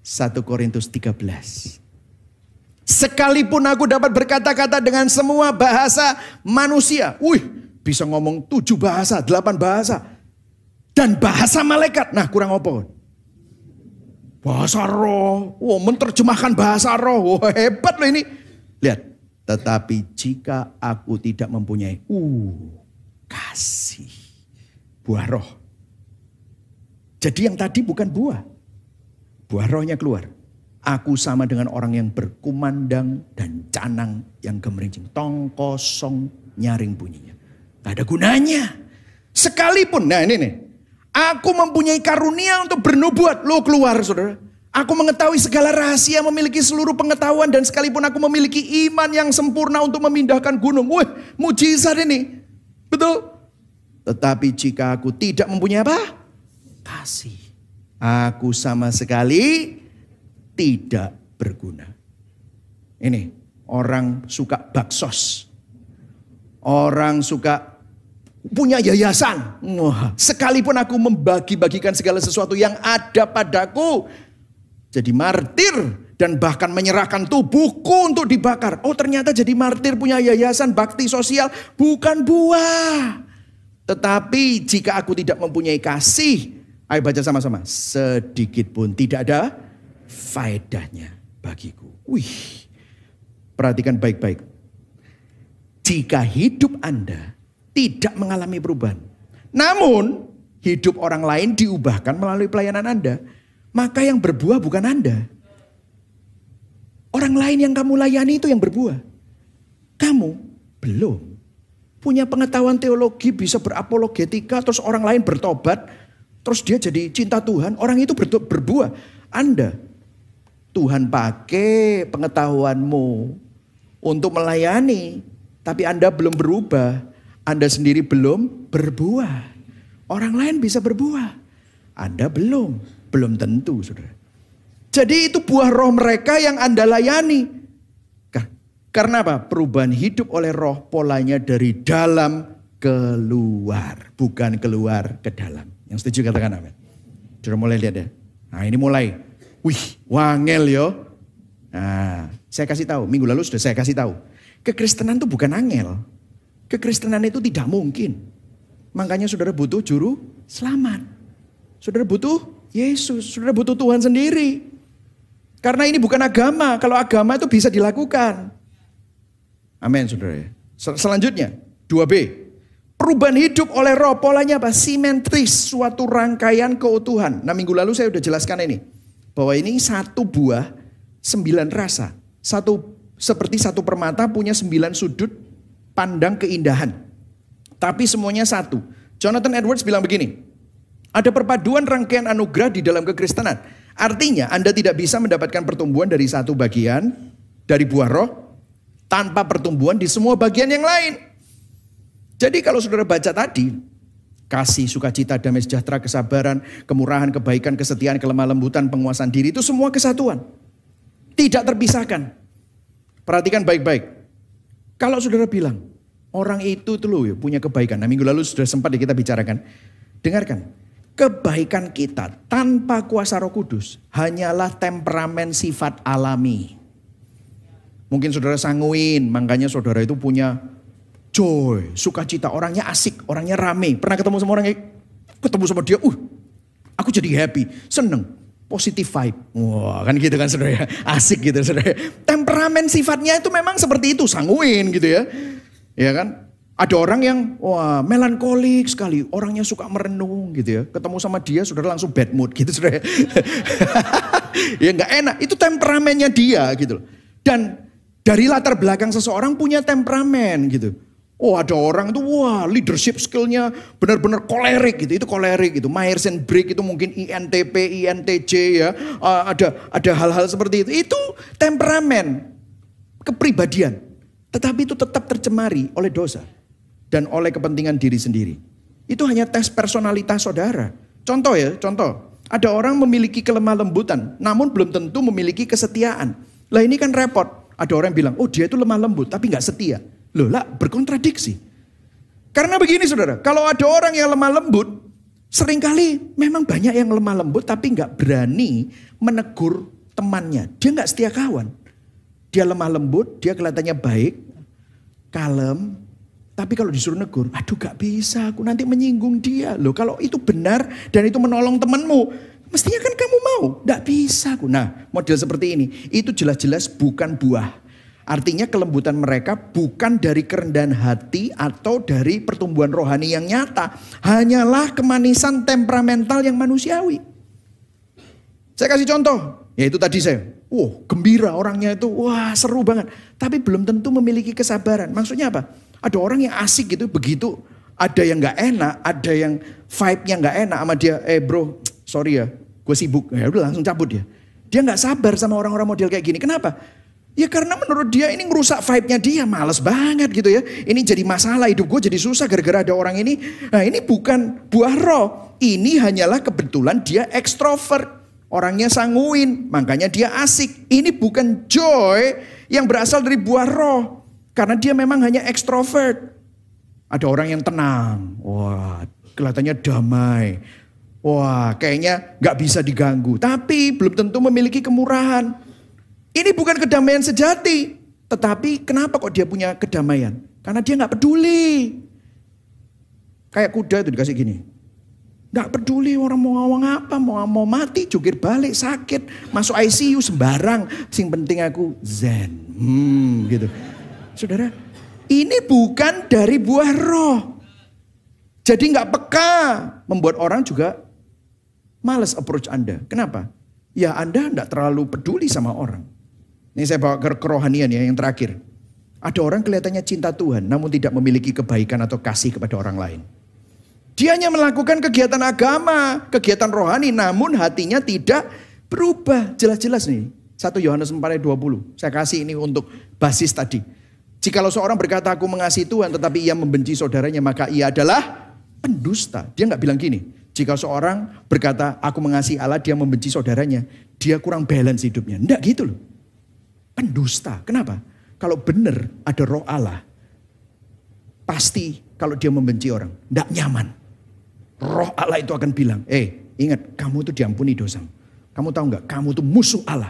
1 Korintus 13. Sekalipun aku dapat berkata-kata dengan semua bahasa manusia. Bisa ngomong 7 bahasa, 8 bahasa. Dan bahasa malaikat. Nah kurang apa? Bahasa roh. Menerjemahkan bahasa roh. Hebat loh ini. Lihat. Tetapi jika aku tidak mempunyai kasih. Buah roh. Jadi yang tadi bukan buah. Buah rohnya keluar. Aku sama dengan orang yang berkumandang dan canang yang gemerincing. Tong kosong nyaring bunyinya. Gak ada gunanya. Sekalipun, nah ini nih. Aku mempunyai karunia untuk bernubuat. Lo keluar saudara. Aku mengetahui segala rahasia, memiliki seluruh pengetahuan. Dan sekalipun aku memiliki iman yang sempurna untuk memindahkan gunung. Mujizat ini. Betul. Tetapi jika aku tidak mempunyai apa? Kasih. Aku sama sekali tidak berguna. Ini orang suka baksos. Orang suka punya yayasan. Sekalipun aku membagi-bagikan segala sesuatu yang ada padaku. Jadi martir dan bahkan menyerahkan tubuhku untuk dibakar. Oh ternyata jadi martir punya yayasan bakti sosial bukan buah. Tetapi jika aku tidak mempunyai kasih. Ayo baca sama-sama. Sedikit pun tidak ada faedahnya bagiku. Perhatikan baik-baik. Jika hidup Anda tidak mengalami perubahan. Namun hidup orang lain diubahkan melalui pelayanan Anda. Maka yang berbuah bukan Anda. Orang lain yang kamu layani itu yang berbuah. Kamu belum. Punya pengetahuan teologi, bisa berapologetika, terus orang lain bertobat. Terus dia jadi cinta Tuhan, orang itu berbuah. Anda, Tuhan pakai pengetahuanmu untuk melayani. Tapi Anda belum berubah. Anda sendiri belum berbuah. Orang lain bisa berbuah. Anda belum tentu saudara. Jadi itu buah roh mereka yang Anda layani. Karena apa? Perubahan hidup oleh roh polanya dari dalam keluar. Bukan keluar ke dalam. Yang setuju katakan amin. Sudah mulai lihat ya. Nah ini mulai. Wih, wangel yo. Nah, saya kasih tahu. Minggu lalu sudah saya kasih tahu. Kekristenan itu bukan angel. Kekristenan itu tidak mungkin. Makanya saudara butuh juru selamat. Saudara butuh Yesus. Saudara butuh Tuhan sendiri. Karena ini bukan agama. Kalau agama itu bisa dilakukan. Amin saudara. Selanjutnya 2B. Perubahan hidup oleh roh, polanya apa? Simetris, suatu rangkaian keutuhan. Nah minggu lalu saya sudah jelaskan ini. Bahwa ini satu buah 9 rasa. Seperti satu permata punya 9 sudut pandang keindahan. Tapi semuanya satu. Jonathan Edwards bilang begini. Ada perpaduan rangkaian anugerah di dalam kekristenan. Artinya Anda tidak bisa mendapatkan pertumbuhan dari satu bagian dari buah roh tanpa pertumbuhan di semua bagian yang lain. Jadi kalau saudara baca tadi, kasih, sukacita, damai sejahtera, kesabaran, kemurahan, kebaikan, kesetiaan, kelemah lembutan, penguasaan diri, itu semua kesatuan. Tidak terpisahkan. Perhatikan baik-baik. Kalau saudara bilang, orang itu tuh loh punya kebaikan. Nah minggu lalu sudah sempat kita bicarakan. Dengarkan, kebaikan kita tanpa kuasa Roh Kudus hanyalah temperamen sifat alami. Mungkin saudara sanguin, makanya saudara itu punya joy, sukacita, orangnya asik, orangnya rame. Pernah ketemu sama orangnya, ketemu sama dia, aku jadi happy, seneng, positive vibe. Wah kan gitu kan saudara ya, asik gitu saudara. Temperamen sifatnya itu memang seperti itu, sanguin gitu ya. Ya kan, ada orang yang melankolik sekali, orangnya suka merenung gitu ya. Ketemu sama dia saudara langsung bad mood gitu saudara. Ya gak enak, itu temperamennya dia gitu. Dan dari latar belakang seseorang punya temperamen gitu. Ada orang itu leadership skillnya benar-benar kolerik gitu. Itu kolerik gitu. Myers and Briggs itu mungkin INTP, INTJ ya. Ada hal-hal seperti itu. Itu temperamen, kepribadian. Tetapi itu tetap tercemari oleh dosa. Dan oleh kepentingan diri sendiri. Itu hanya tes personalitas saudara. Contoh. Ada orang memiliki kelemah lembutan. Namun belum tentu memiliki kesetiaan. Lah ini kan repot. Ada orang yang bilang, dia itu lemah lembut tapi gak setia. Loh lah, berkontradiksi. Karena begini saudara, kalau ada orang yang lemah lembut, seringkali memang banyak yang lemah lembut tapi gak berani menegur temannya. Dia gak setia kawan. Dia lemah lembut, dia kelihatannya baik, kalem. Tapi kalau disuruh negur, aduh gak bisa, aku nanti menyinggung dia. Loh kalau itu benar dan itu menolong temanmu, mestinya kan kamu mau, gak bisa. Nah model seperti ini, itu jelas-jelas bukan buah. Artinya kelembutan mereka bukan dari kerendahan hati atau dari pertumbuhan rohani yang nyata. Hanyalah kemanisan temperamental yang manusiawi. Saya kasih contoh, yaitu tadi saya, gembira orangnya itu, seru banget. Tapi belum tentu memiliki kesabaran. Maksudnya apa? Ada orang yang asik gitu, begitu ada yang gak enak, ada yang vibe-nya gak enak sama dia. Bro, sorry ya, gue sibuk. Ya udah langsung cabut dia. Dia gak sabar sama orang-orang model kayak gini. Kenapa? Ya karena menurut dia ini ngerusak vibe-nya dia. Males banget gitu ya. Ini jadi masalah, hidup gue jadi susah gara-gara ada orang ini. Nah ini bukan buah roh. Ini hanyalah kebetulan dia ekstrovert. Orangnya sanguin, makanya dia asik. Ini bukan joy yang berasal dari buah roh. Karena dia memang hanya ekstrovert. Ada orang yang tenang. Kelihatannya damai. Kayaknya gak bisa diganggu. Tapi belum tentu memiliki kemurahan. Ini bukan kedamaian sejati. Tetapi kenapa kok dia punya kedamaian? Karena dia gak peduli. Kayak kuda itu dikasih gini. Gak peduli orang mau ngawang apa. Mau mati, jungkir balik, sakit. Masuk ICU sembarang. Sing penting aku zen. Gitu. Saudara, ini bukan dari buah roh. Jadi gak peka. Membuat orang juga males approach Anda. Kenapa? Ya Anda gak terlalu peduli sama orang. Ini saya bawa ke kerohanian ya yang terakhir. Ada orang kelihatannya cinta Tuhan namun tidak memiliki kebaikan atau kasih kepada orang lain. Dia hanya melakukan kegiatan agama, kegiatan rohani namun hatinya tidak berubah. Jelas-jelas nih 1 Yohanes 4 ayat 20. Saya kasih ini untuk basis tadi. Jikalau seorang berkata aku mengasihi Tuhan tetapi ia membenci saudaranya maka ia adalah pendusta. Dia gak bilang gini. Jika seorang berkata, aku mengasihi Allah, dia membenci saudaranya, dia kurang balance hidupnya. Enggak gitu loh. Pendusta. Kenapa? Kalau benar ada roh Allah, pasti kalau dia membenci orang, enggak nyaman. Roh Allah itu akan bilang, ingat kamu itu diampuni dosa. Kamu tahu enggak, kamu itu musuh Allah.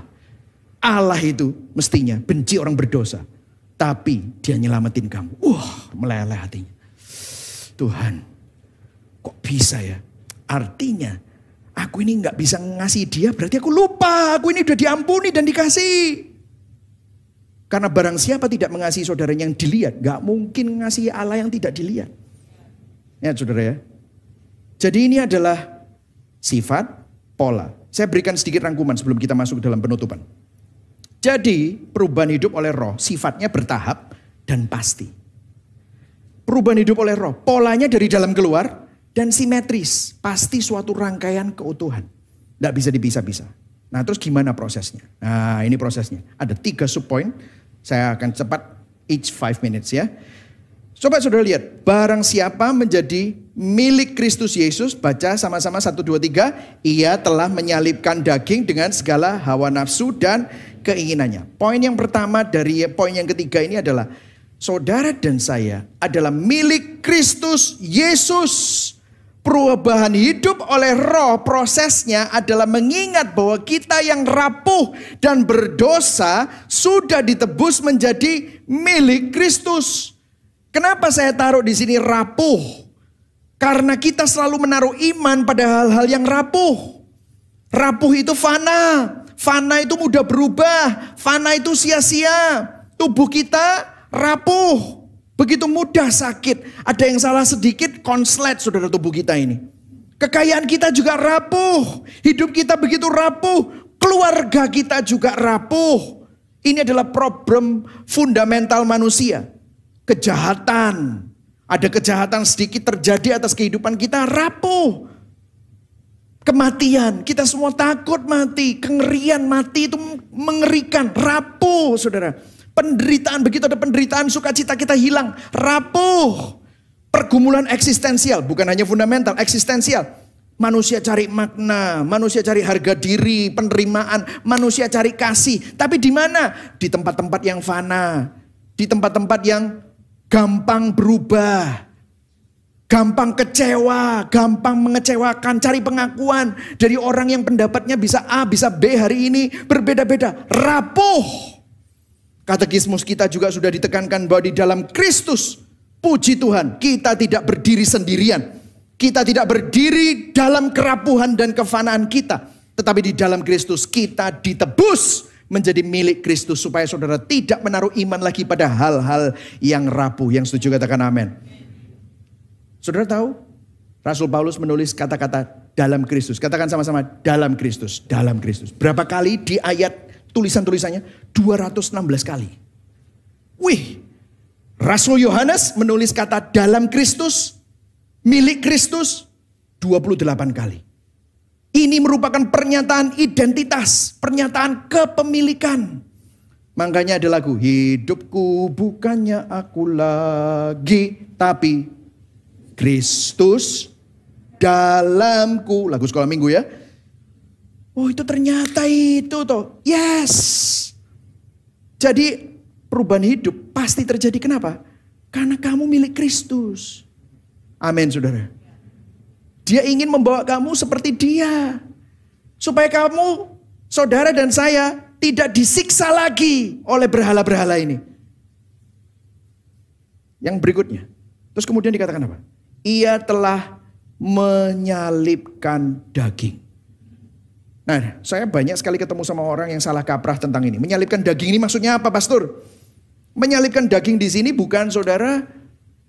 Allah itu mestinya benci orang berdosa. Tapi dia nyelamatin kamu. Meleleh hatinya. Tuhan, kok bisa ya? Artinya, aku ini nggak bisa ngasih dia, berarti aku lupa. Aku ini udah diampuni dan dikasih. Karena barang siapa tidak mengasihi saudaranya yang dilihat, nggak mungkin mengasihi Allah yang tidak dilihat. Ya saudara ya. Jadi ini adalah sifat, pola. Saya berikan sedikit rangkuman sebelum kita masuk ke dalam penutupan. Jadi perubahan hidup oleh roh sifatnya bertahap dan pasti. Perubahan hidup oleh roh, polanya dari dalam keluar dan simetris. Pasti suatu rangkaian keutuhan. Tidak bisa dipisah-pisah. Nah terus gimana prosesnya? Nah ini prosesnya. Ada 3 subpoint. Saya akan cepat each 5 minutes ya. Coba saudara lihat. Barang siapa menjadi milik Kristus Yesus. Baca sama-sama 1, 2, 3. Ia telah menyalibkan daging dengan segala hawa nafsu dan keinginannya. Poin yang pertama dari poin yang ketiga ini adalah. Saudara dan saya adalah milik Kristus Yesus. Perubahan hidup oleh roh prosesnya adalah mengingat bahwa kita yang rapuh dan berdosa sudah ditebus menjadi milik Kristus. Kenapa saya taruh di sini rapuh? Karena kita selalu menaruh iman pada hal-hal yang rapuh. Rapuh itu fana. Fana itu mudah berubah. Fana itu sia-sia. Tubuh kita rapuh. Begitu mudah sakit. Ada yang salah sedikit konslet saudara tubuh kita ini. Kekayaan kita juga rapuh. Hidup kita begitu rapuh. Keluarga kita juga rapuh. Ini adalah problem fundamental manusia. Kejahatan. Ada kejahatan sedikit terjadi atas kehidupan kita rapuh. Kematian. Kita semua takut mati. Kengerian mati itu mengerikan. Rapuh saudara. Penderitaan, begitu ada penderitaan, sukacita kita hilang, rapuh. Pergumulan eksistensial, bukan hanya fundamental, eksistensial. Manusia cari makna, manusia cari harga diri, penerimaan, manusia cari kasih. Tapi di mana? Di tempat-tempat yang fana, di tempat-tempat yang gampang berubah, gampang kecewa, gampang mengecewakan, cari pengakuan dari orang yang pendapatnya bisa A, bisa B hari ini, berbeda-beda, rapuh. Katekismus kita juga sudah ditekankan bahwa di dalam Kristus, puji Tuhan, kita tidak berdiri sendirian. Kita tidak berdiri dalam kerapuhan dan kefanaan kita. Tetapi di dalam Kristus kita ditebus menjadi milik Kristus. Supaya saudara tidak menaruh iman lagi pada hal-hal yang rapuh. Yang setuju katakan amin. Saudara tahu, Rasul Paulus menulis kata-kata dalam Kristus. Katakan sama-sama dalam Kristus, dalam Kristus. Berapa kali di ayat tulisan-tulisannya 216 kali. Wih, Rasul Yohanes menulis kata dalam Kristus, milik Kristus 28 kali. Ini merupakan pernyataan identitas, pernyataan kepemilikan. Makanya ada lagu, hidupku bukannya aku lagi, tapi Kristus dalamku. Lagu sekolah minggu ya. Oh itu ternyata itu toh. Yes. Jadi perubahan hidup pasti terjadi. Kenapa? Karena kamu milik Kristus. Amin saudara. Dia ingin membawa kamu seperti dia. Supaya kamu, saudara dan saya, tidak disiksa lagi oleh berhala-berhala ini. Yang berikutnya. Terus kemudian dikatakan apa? Ia telah menyalibkan daging. Nah, saya banyak sekali ketemu sama orang yang salah kaprah tentang ini. Menyalibkan daging ini maksudnya apa, Pastor? Menyalibkan daging di sini bukan saudara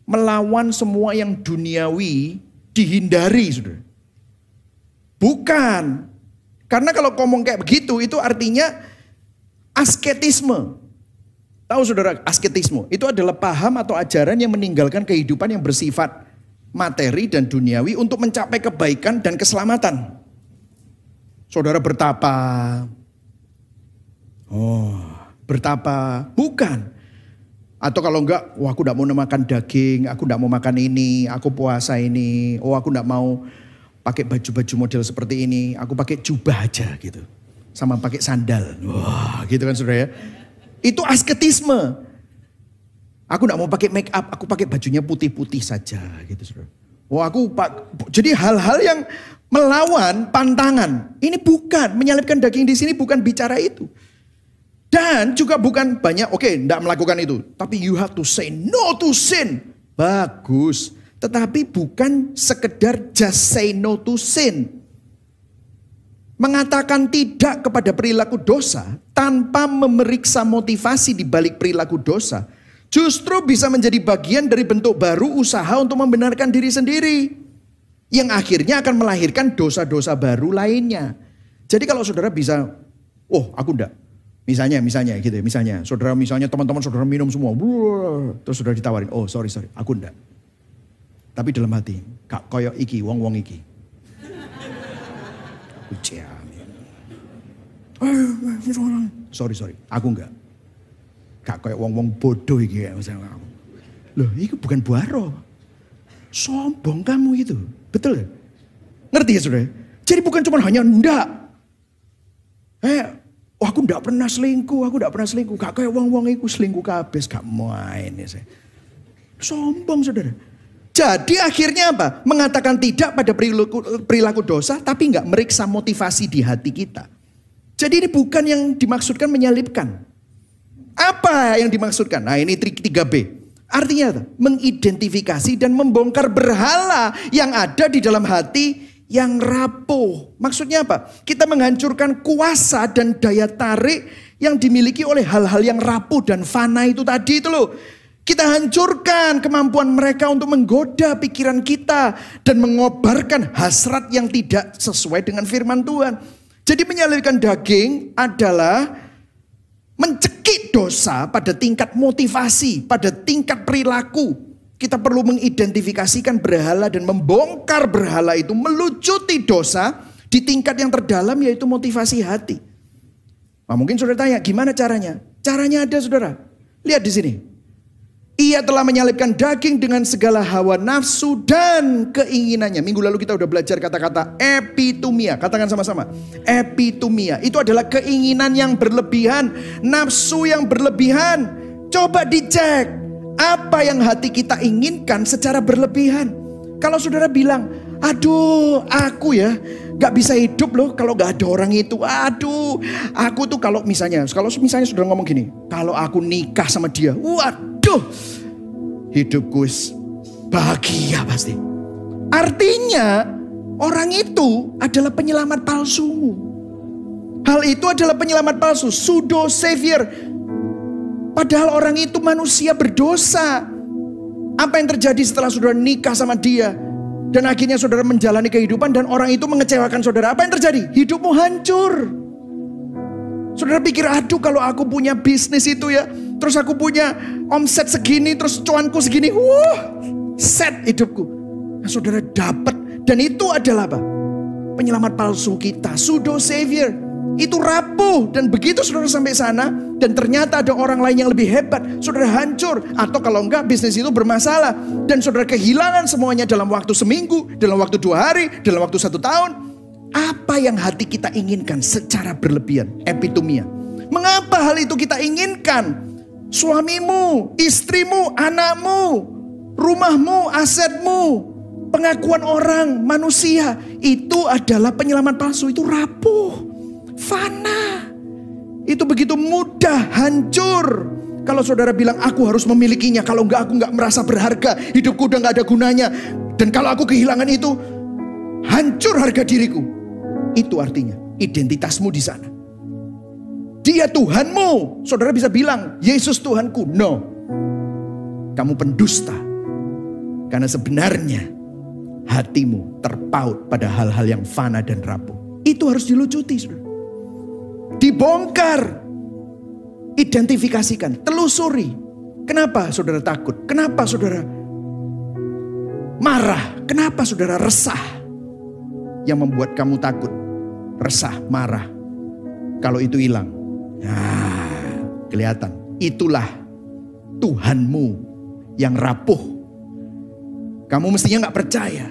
melawan semua yang duniawi dihindari, saudara. Bukan. Karena kalau ngomong kayak begitu itu artinya asketisme. Tahu saudara, asketisme itu adalah paham atau ajaran yang meninggalkan kehidupan yang bersifat materi dan duniawi untuk mencapai kebaikan dan keselamatan. Saudara bertapa. Oh, bertapa. Bukan. Atau kalau enggak, wah aku enggak mau makan daging, aku enggak mau makan ini, aku puasa ini, oh aku enggak mau pakai baju-baju model seperti ini, aku pakai jubah aja gitu. Sama pakai sandal. Wah, gitu kan saudara ya. Itu asketisme. Aku gak mau pakai make up, aku pakai bajunya putih-putih saja gitu saudara. Jadi hal-hal yang melawan pantangan. Ini bukan, menyalibkan daging di sini bukan bicara itu. Dan juga bukan banyak, enggak melakukan itu. Tapi you have to say no to sin. Bagus. Tetapi bukan sekedar just say no to sin. Mengatakan tidak kepada perilaku dosa tanpa memeriksa motivasi di balik perilaku dosa. Justru bisa menjadi bagian dari bentuk baru usaha untuk membenarkan diri sendiri. Yang akhirnya akan melahirkan dosa-dosa baru lainnya. Jadi kalau saudara bisa, aku enggak. Misalnya gitu ya, misalnya teman-teman saudara minum semua. Terus saudara ditawarin, sorry, aku enggak. Tapi dalam hati, kak koyok iki, wong iki. Sorry, aku enggak. Gak kayak wong-wong bodoh iki ya misalnya kamu. Loh, itu bukan buaro. Sombong kamu itu. Betul ya? Ngerti ya saudara? Jadi bukan cuma hanya enggak. Aku enggak pernah selingkuh. Gak kayak wong-wong itu selingkuh kabeh, gak main ya saya. Sombong saudara. Jadi akhirnya apa? Mengatakan tidak pada perilaku dosa tapi enggak meriksa motivasi di hati kita. Jadi ini bukan yang dimaksudkan menyalibkan. Apa yang dimaksudkan? Nah ini trik 3B. Artinya mengidentifikasi dan membongkar berhala yang ada di dalam hati yang rapuh. Maksudnya apa? Kita menghancurkan kuasa dan daya tarik yang dimiliki oleh hal-hal yang rapuh dan fana itu tadi itu loh. Kita hancurkan kemampuan mereka untuk menggoda pikiran kita dan mengobarkan hasrat yang tidak sesuai dengan firman Tuhan. Jadi menyalibkan daging adalah mencekik dosa pada tingkat motivasi, pada tingkat perilaku. Kita perlu mengidentifikasikan berhala dan membongkar berhala itu melucuti dosa di tingkat yang terdalam yaitu motivasi hati. Nah, mungkin saudara tanya, gimana caranya? Caranya ada saudara. Lihat di sini. Ia telah menyalibkan daging dengan segala hawa nafsu dan keinginannya. Minggu lalu kita udah belajar kata-kata epitumia. Katakan sama-sama. Epitumia. Itu adalah keinginan yang berlebihan. Nafsu yang berlebihan. Coba dicek. Apa yang hati kita inginkan secara berlebihan. Kalau saudara bilang, aduh aku ya gak bisa hidup loh kalau gak ada orang itu. Aduh aku tuh kalau misalnya saudara ngomong gini. Kalau aku nikah sama dia. Waduh hidupku bahagia pasti. Artinya orang itu adalah penyelamat palsumu. Hal itu adalah penyelamat palsu. Pseudo savior. Padahal orang itu manusia berdosa. Apa yang terjadi setelah saudara nikah sama dia? Dan akhirnya saudara menjalani kehidupan dan orang itu mengecewakan saudara. Apa yang terjadi? Hidupmu hancur. Saudara pikir, aduh kalau aku punya bisnis itu ya. Terus aku punya omset segini, terus cuanku segini. Set hidupku. Nah, saudara dapat. Dan itu adalah apa? Penyelamat palsu kita. Pseudo savior. Itu rapuh. Dan begitu saudara sampai sana. Dan ternyata ada orang lain yang lebih hebat. Saudara hancur. Atau kalau enggak bisnis itu bermasalah. Dan saudara kehilangan semuanya dalam waktu seminggu. Dalam waktu 2 hari. Dalam waktu 1 tahun. Apa yang hati kita inginkan secara berlebihan. Epitumia. Mengapa hal itu kita inginkan? Suamimu, istrimu, anakmu, rumahmu, asetmu, pengakuan orang, manusia. Itu adalah penyelamat palsu. Itu rapuh, fana. Itu begitu mudah hancur. Kalau saudara bilang aku harus memilikinya. Kalau enggak aku enggak merasa berharga. Hidupku udah enggak ada gunanya. Dan kalau aku kehilangan itu, hancur harga diriku. Itu artinya identitasmu di sana. Dia Tuhanmu. Saudara bisa bilang, Yesus Tuhanku. No. Kamu pendusta. Karena sebenarnya hatimu terpaut pada hal-hal yang fana dan rapuh. Itu harus dilucuti, saudara. Dibongkar. Identifikasikan. Telusuri. Kenapa saudara takut? Kenapa saudara marah? Kenapa saudara resah? Yang membuat kamu takut, resah, marah. Kalau itu hilang. Nah, kelihatan. Itulah Tuhanmu yang rapuh. Kamu mestinya gak percaya.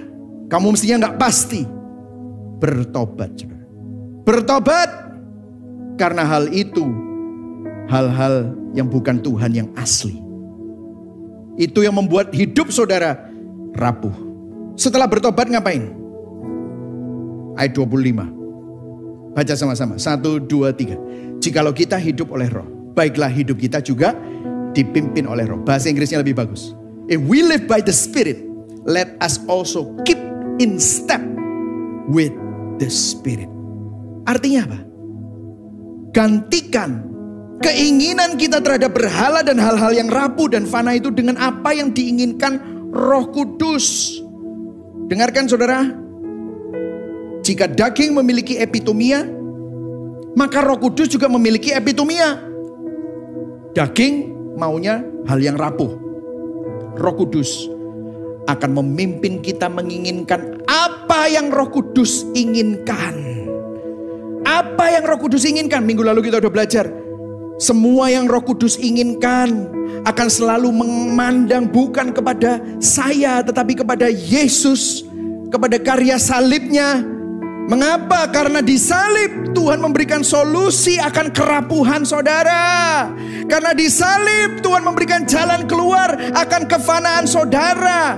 Kamu mestinya gak pasti. bertobat. Bertobat karena hal itu, hal-hal yang bukan Tuhan yang asli. Itu yang membuat hidup saudara rapuh. Setelah bertobat ngapain? Ayat 25. Baca sama-sama. 1, 2, 3. Jikalau kita hidup oleh roh, baiklah hidup kita juga dipimpin oleh roh. Bahasa Inggrisnya lebih bagus. If we live by the Spirit, let us also keep in step with the Spirit. Artinya apa? Gantikan keinginan kita terhadap berhala dan hal-hal yang rapuh dan fana itu dengan apa yang diinginkan Roh Kudus. Dengarkan saudara, jika daging memiliki epitomia, maka Roh Kudus juga memiliki epitomia. Daging maunya hal yang rapuh. Roh Kudus akan memimpin kita menginginkan apa yang Roh Kudus inginkan. Apa yang Roh Kudus inginkan? Minggu lalu kita udah belajar. Semua yang Roh Kudus inginkan akan selalu memandang bukan kepada saya, tetapi kepada Yesus, kepada karya salibnya. Mengapa? Karena di salib Tuhan memberikan solusi akan kerapuhan saudara. Karena di salib Tuhan memberikan jalan keluar akan kefanaan saudara.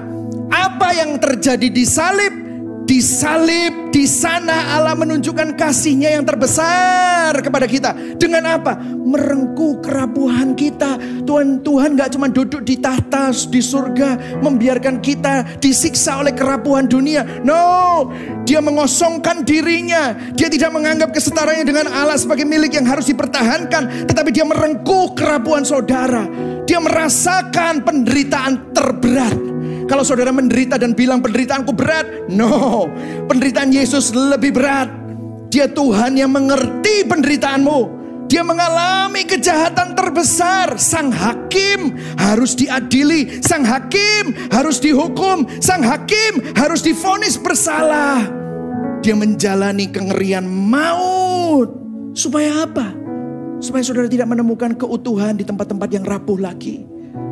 Apa yang terjadi di salib? Di salib, di sana Allah menunjukkan kasih-Nya yang terbesar kepada kita. Dengan apa? Merengkuh kerapuhan kita. Tuhan gak cuma duduk di tahta di surga, membiarkan kita disiksa oleh kerapuhan dunia. No, Dia mengosongkan dirinya. Dia tidak menganggap kesetaranya dengan Allah sebagai milik yang harus dipertahankan, tetapi Dia merengkuh kerapuhan saudara. Dia merasakan penderitaan terberat. Kalau saudara menderita dan bilang penderitaanku berat, no, penderitaan Yesus lebih berat. Dia Tuhan yang mengerti penderitaanmu. Dia mengalami kejahatan terbesar. Sang hakim harus diadili, sang hakim harus dihukum, sang hakim harus divonis bersalah. Dia menjalani kengerian maut. Supaya apa? Supaya saudara tidak menemukan keutuhan di tempat-tempat yang rapuh lagi.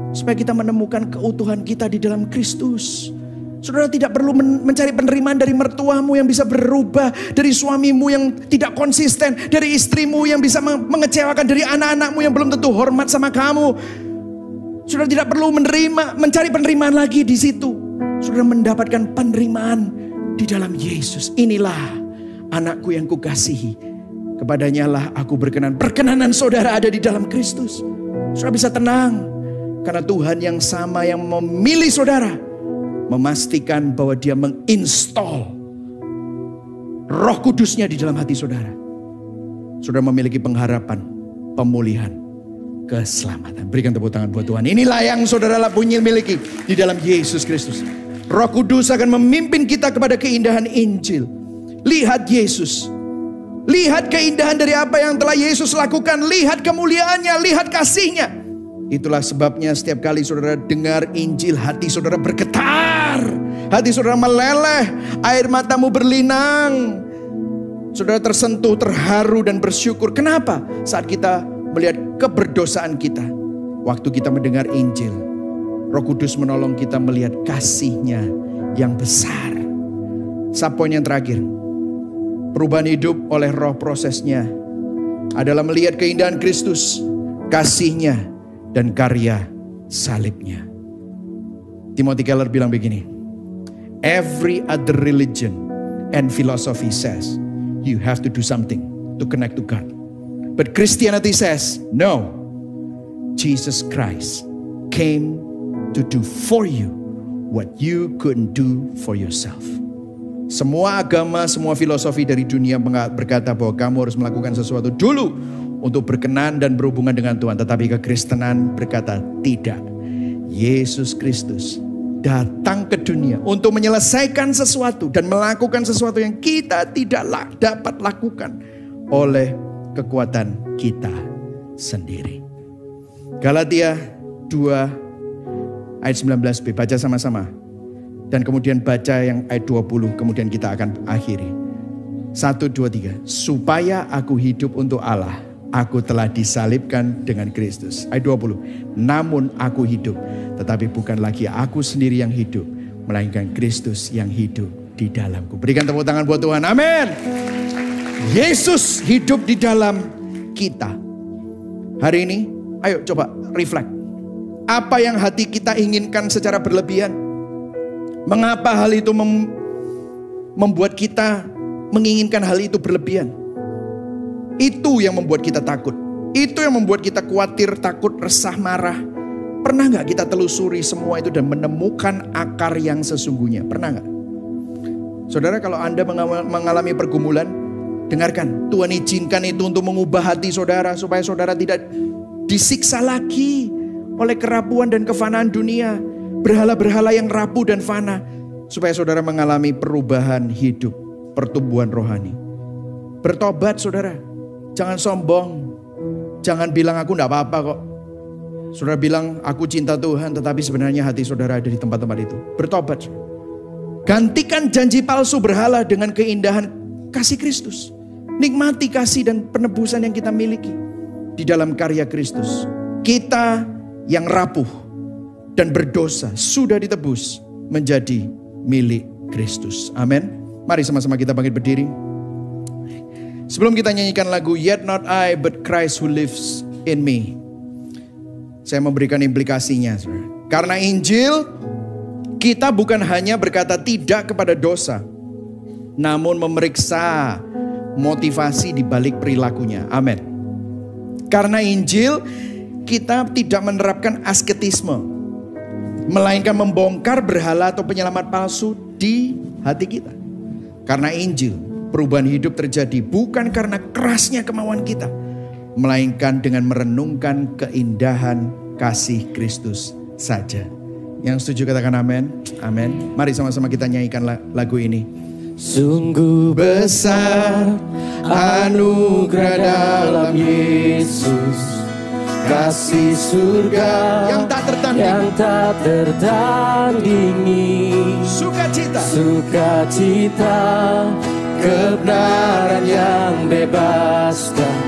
Supaya kita menemukan keutuhan kita di dalam Kristus. Saudara tidak perlu mencari penerimaan dari mertuamu yang bisa berubah, dari suamimu yang tidak konsisten, dari istrimu yang bisa mengecewakan, dari anak-anakmu yang belum tentu hormat sama kamu. Saudara tidak perlu mencari penerimaan lagi di situ. Saudara mendapatkan penerimaan di dalam Yesus. Inilah anakku yang kukasihi, kepadanya lah aku berkenan. Perkenanan saudara ada di dalam Kristus. Saudara bisa tenang. Karena Tuhan yang sama yang memilih saudara, memastikan bahwa Dia menginstall Roh Kudus-Nya di dalam hati saudara. Saudara memiliki pengharapan, pemulihan, keselamatan. Berikan tepuk tangan buat Tuhan. Inilah yang saudara punya miliki di dalam Yesus Kristus. Roh Kudus akan memimpin kita kepada keindahan Injil. Lihat Yesus. Lihat keindahan dari apa yang telah Yesus lakukan. Lihat kemuliaannya, lihat kasih-Nya. Itulah sebabnya setiap kali saudara dengar Injil, hati saudara bergetar. Hati saudara meleleh, air matamu berlinang. Saudara tersentuh, terharu dan bersyukur. Kenapa? Saat kita melihat keberdosaan kita. Waktu kita mendengar Injil, Roh Kudus menolong kita melihat kasih-Nya yang besar. Poin yang terakhir, perubahan hidup oleh roh prosesnya adalah melihat keindahan Kristus, kasih-Nya, dan karya salibnya. Timothy Keller bilang begini, every other religion and philosophy says you have to do something to connect to God. But Christianity says, no, Jesus Christ came to do for you what you couldn't do for yourself. Semua agama, semua filosofi dari dunia berkata bahwa kamu harus melakukan sesuatu dulu untuk berkenan dan berhubungan dengan Tuhan. Tetapi kekristenan berkata tidak. Yesus Kristus datang ke dunia untuk menyelesaikan sesuatu dan melakukan sesuatu yang kita tidak dapat lakukan oleh kekuatan kita sendiri. Galatia 2 ayat 19b. Baca sama-sama. Dan kemudian baca yang ayat 20. Kemudian kita akan akhiri. 1, 2, 3. Supaya aku hidup untuk Allah, aku telah disalibkan dengan Kristus. Ayat 20. Namun aku hidup, tetapi bukan lagi aku sendiri yang hidup, melainkan Kristus yang hidup di dalamku. Berikan tepuk tangan buat Tuhan. Amin. Yesus hidup di dalam kita. Hari ini, ayo coba reflect. Apa yang hati kita inginkan secara berlebihan? Mengapa hal itu membuat kita menginginkan hal itu berlebihan? Itu yang membuat kita takut. Itu yang membuat kita khawatir, takut, resah, marah. Pernah gak kita telusuri semua itu dan menemukan akar yang sesungguhnya? Pernah gak? Saudara, kalau Anda mengalami pergumulan, dengarkan, Tuhan izinkan itu untuk mengubah hati saudara, supaya saudara tidak disiksa lagi oleh kerapuan dan kefanaan dunia, berhala-berhala yang rapuh dan fana, supaya saudara mengalami perubahan hidup, pertumbuhan rohani. Bertobat saudara, jangan sombong, jangan bilang aku enggak apa-apa kok. Saudara bilang aku cinta Tuhan, tetapi sebenarnya hati saudara ada di tempat-tempat itu. Bertobat. Gantikan janji palsu berhala dengan keindahan kasih Kristus. Nikmati kasih dan penebusan yang kita miliki di dalam karya Kristus. Kita yang rapuh dan berdosa sudah ditebus menjadi milik Kristus. Amin. Mari sama-sama kita bangkit berdiri. Sebelum kita nyanyikan lagu Yet Not I But Christ Who Lives in Me, saya memberikan implikasinya. Karena Injil, kita bukan hanya berkata tidak kepada dosa, namun memeriksa motivasi di balik perilakunya. Amin. Karena Injil, kita tidak menerapkan asketisme, melainkan membongkar berhala atau penyelamat palsu di hati kita. Karena Injil, perubahan hidup terjadi bukan karena kerasnya kemauan kita, melainkan dengan merenungkan keindahan kasih Kristus saja. Yang setuju katakan amin. Amin. Mari sama-sama kita nyanyikan lagu ini. Sungguh besar anugerah dalam Yesus, kasih surga yang tak tertandingi, sukacita, kebenaran yang bebaskan,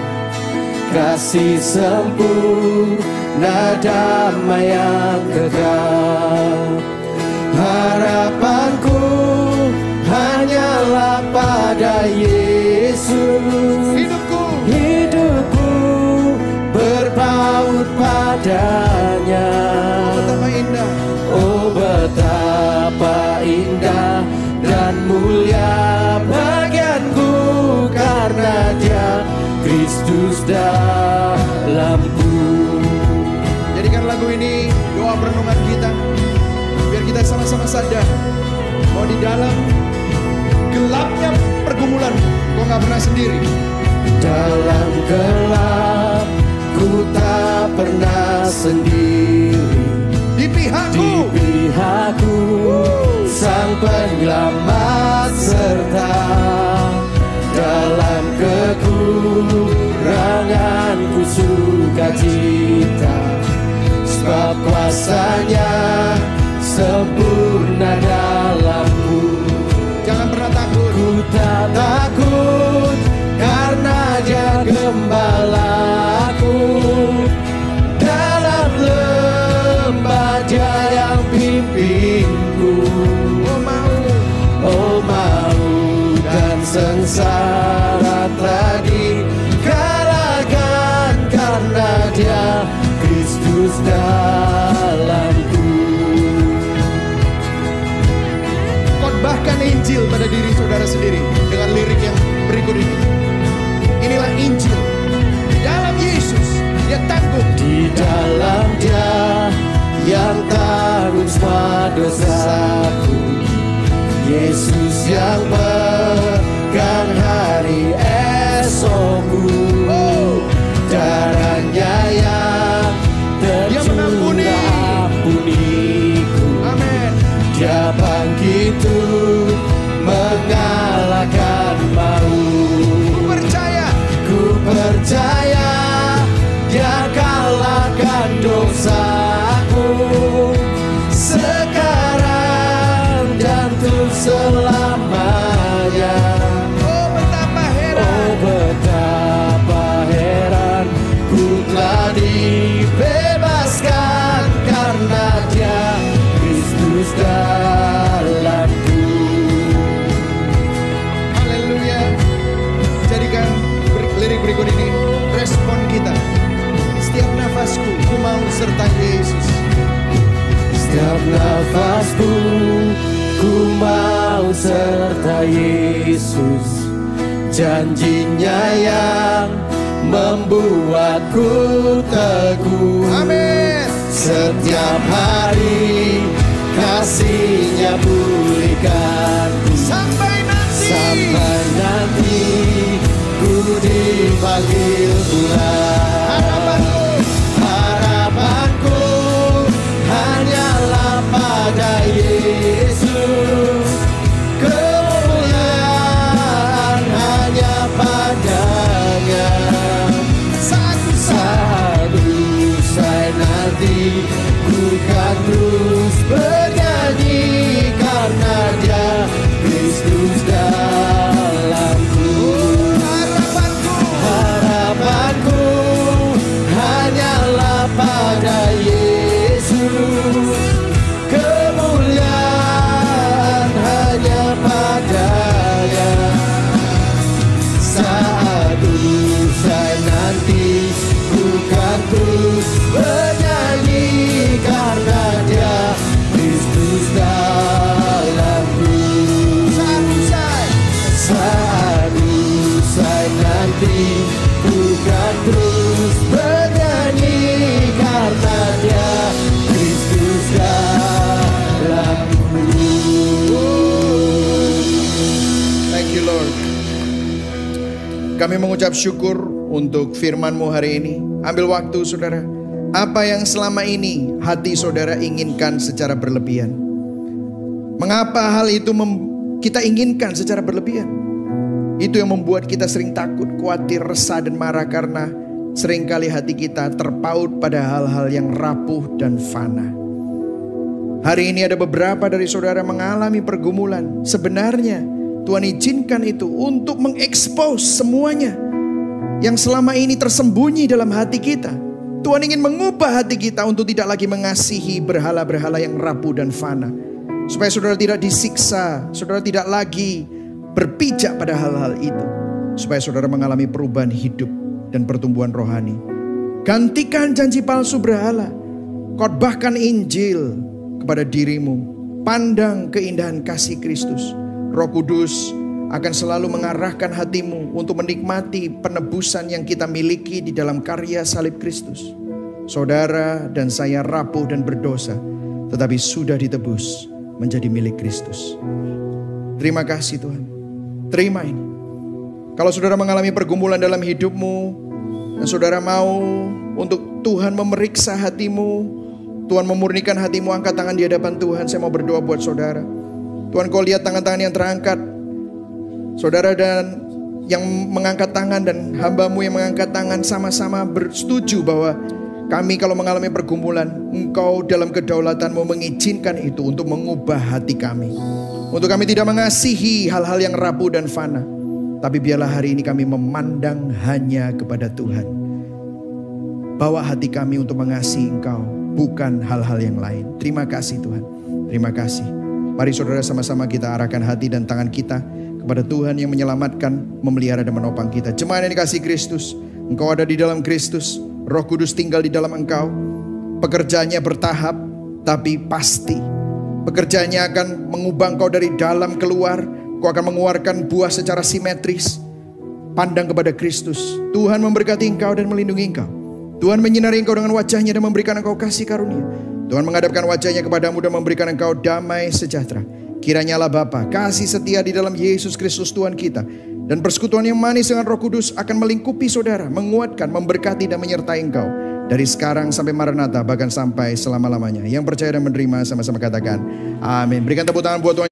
kasih sempurna, damai yang kekal. Harapanku hanyalah pada Yesus. Hidupku berpaut padanya. Oh betapa indah dan mulia bagianku, karena Dia Kristus dalamku. Jadikan lagu ini doa perenungan kita, biar kita sama-sama sadar bahwa di dalam gelapnya pergumulan kau gak pernah sendiri. Dalam gelap ku tak pernah sendiri. Di pihakku Sang Penyelamat, serta dalam kekuranganku sukacita, sebab kuasa-Nya sempurna dalamku. Jangan pernah takut. Ku tak takut, karena Dia gembalaku. Dalam lembah Dia yang pimpinku. Oh mau dan sengsara telah dikalahkan, karena Dia Kristus dalamku. Khotbahkan Injil pada diri saudara sendiri dengan lirik yang berikut ini. Inilah Injil. Di dalam Yesus Dia tanggung. Di dalam Dia yang tanggung semua dosaku. Yesus yang pegang hari esokku. Darahnya yang tercurah ampuniku. Amin. Dia bangkit mengalahkan maut. Ku percaya Dia kalahkan dosaku, sekarang dan untuk selamanya. Oh betapa heran ku telah dibebaskan, karena Dia Kristus dalamku. Kau serta Yesus, janjinya yang membuatku teguh. Amin. Setiap hari kasih-Nya pulihkan Sampai nanti ku dipanggil pulang. Harapanku hanyalah pada Yesus, kemuliaan hanya padanya. Saat usai nanti ku kan terus bernyanyi, karena Dia Kristus dalamku. Harapanku hanyalah pada Yesus, kemuliaan hanya padanya. Saat usai nanti ku kan terus bernyanyi, karena Dia Kristus dalamku. Saat usai nanti ku kan terus bernyanyi, karena Dia Kristus dalamku. Thank you Lord. Kami mengucap syukur untuk firman-Mu hari ini. Ambil waktu saudara. Apa yang selama ini hati saudara inginkan secara berlebihan? Mengapa hal itu kita inginkan secara berlebihan? Itu yang membuat kita sering takut, khawatir, resah dan marah, karena seringkali hati kita terpaut pada hal-hal yang rapuh dan fana. Hari ini ada beberapa dari saudara mengalami pergumulan. Sebenarnya Tuhan izinkan itu untuk mengekspos semuanya yang selama ini tersembunyi dalam hati kita. Tuhan ingin mengubah hati kita untuk tidak lagi mengasihi berhala-berhala yang rapuh dan fana. Supaya saudara tidak disiksa, saudara tidak lagi berpijak pada hal-hal itu. Supaya saudara mengalami perubahan hidup dan pertumbuhan rohani. Gantikan janji palsu berhala. Khotbahkan Injil kepada dirimu. Pandang keindahan kasih Kristus. Roh Kudus akan selalu mengarahkan hatimu untuk menikmati penebusan yang kita miliki di dalam karya salib Kristus. Saudara dan saya rapuh dan berdosa, tetapi sudah ditebus menjadi milik Kristus. Terima kasih Tuhan. Terima ini. Kalau saudara mengalami pergumulan dalam hidupmu, dan saudara mau untuk Tuhan memeriksa hatimu, Tuhan memurnikan hatimu, angkat tangan di hadapan Tuhan. Saya mau berdoa buat saudara. Tuhan, kau lihat tangan-tangan yang terangkat. Saudara dan yang mengangkat tangan dan hamba-Mu yang mengangkat tangan sama-sama bersetuju bahwa kami kalau mengalami pergumulan, Engkau dalam kedaulatan-Mu mengizinkan itu untuk mengubah hati kami. Untuk kami tidak mengasihi hal-hal yang rapuh dan fana. Tapi biarlah hari ini kami memandang hanya kepada Tuhan. Bawa hati kami untuk mengasihi Engkau, bukan hal-hal yang lain. Terima kasih Tuhan. Terima kasih. Mari saudara sama-sama kita arahkan hati dan tangan kita kepada Tuhan yang menyelamatkan, memelihara dan menopang kita. Jemaat yang dikasihi Kristus, engkau ada di dalam Kristus, Roh Kudus tinggal di dalam engkau. Pekerjaannya bertahap tapi pasti. Pekerjaannya akan mengubah engkau dari dalam keluar. Kau akan mengeluarkan buah secara simetris. Pandang kepada Kristus. Tuhan memberkati engkau dan melindungi engkau. Tuhan menyinari engkau dengan wajahnya dan memberikan engkau kasih karunia. Tuhan menghadapkan wajahnya kepadamu dan memberikan engkau damai sejahtera. Kiranya Allah Bapa, kasih setia di dalam Yesus Kristus Tuhan kita, dan persekutuan yang manis dengan Roh Kudus akan melingkupi saudara, menguatkan, memberkati dan menyertai engkau. Dari sekarang sampai Maranatha, bahkan sampai selama-lamanya. Yang percaya dan menerima sama-sama katakan amin. Berikan tepuk tangan buat Tuhan.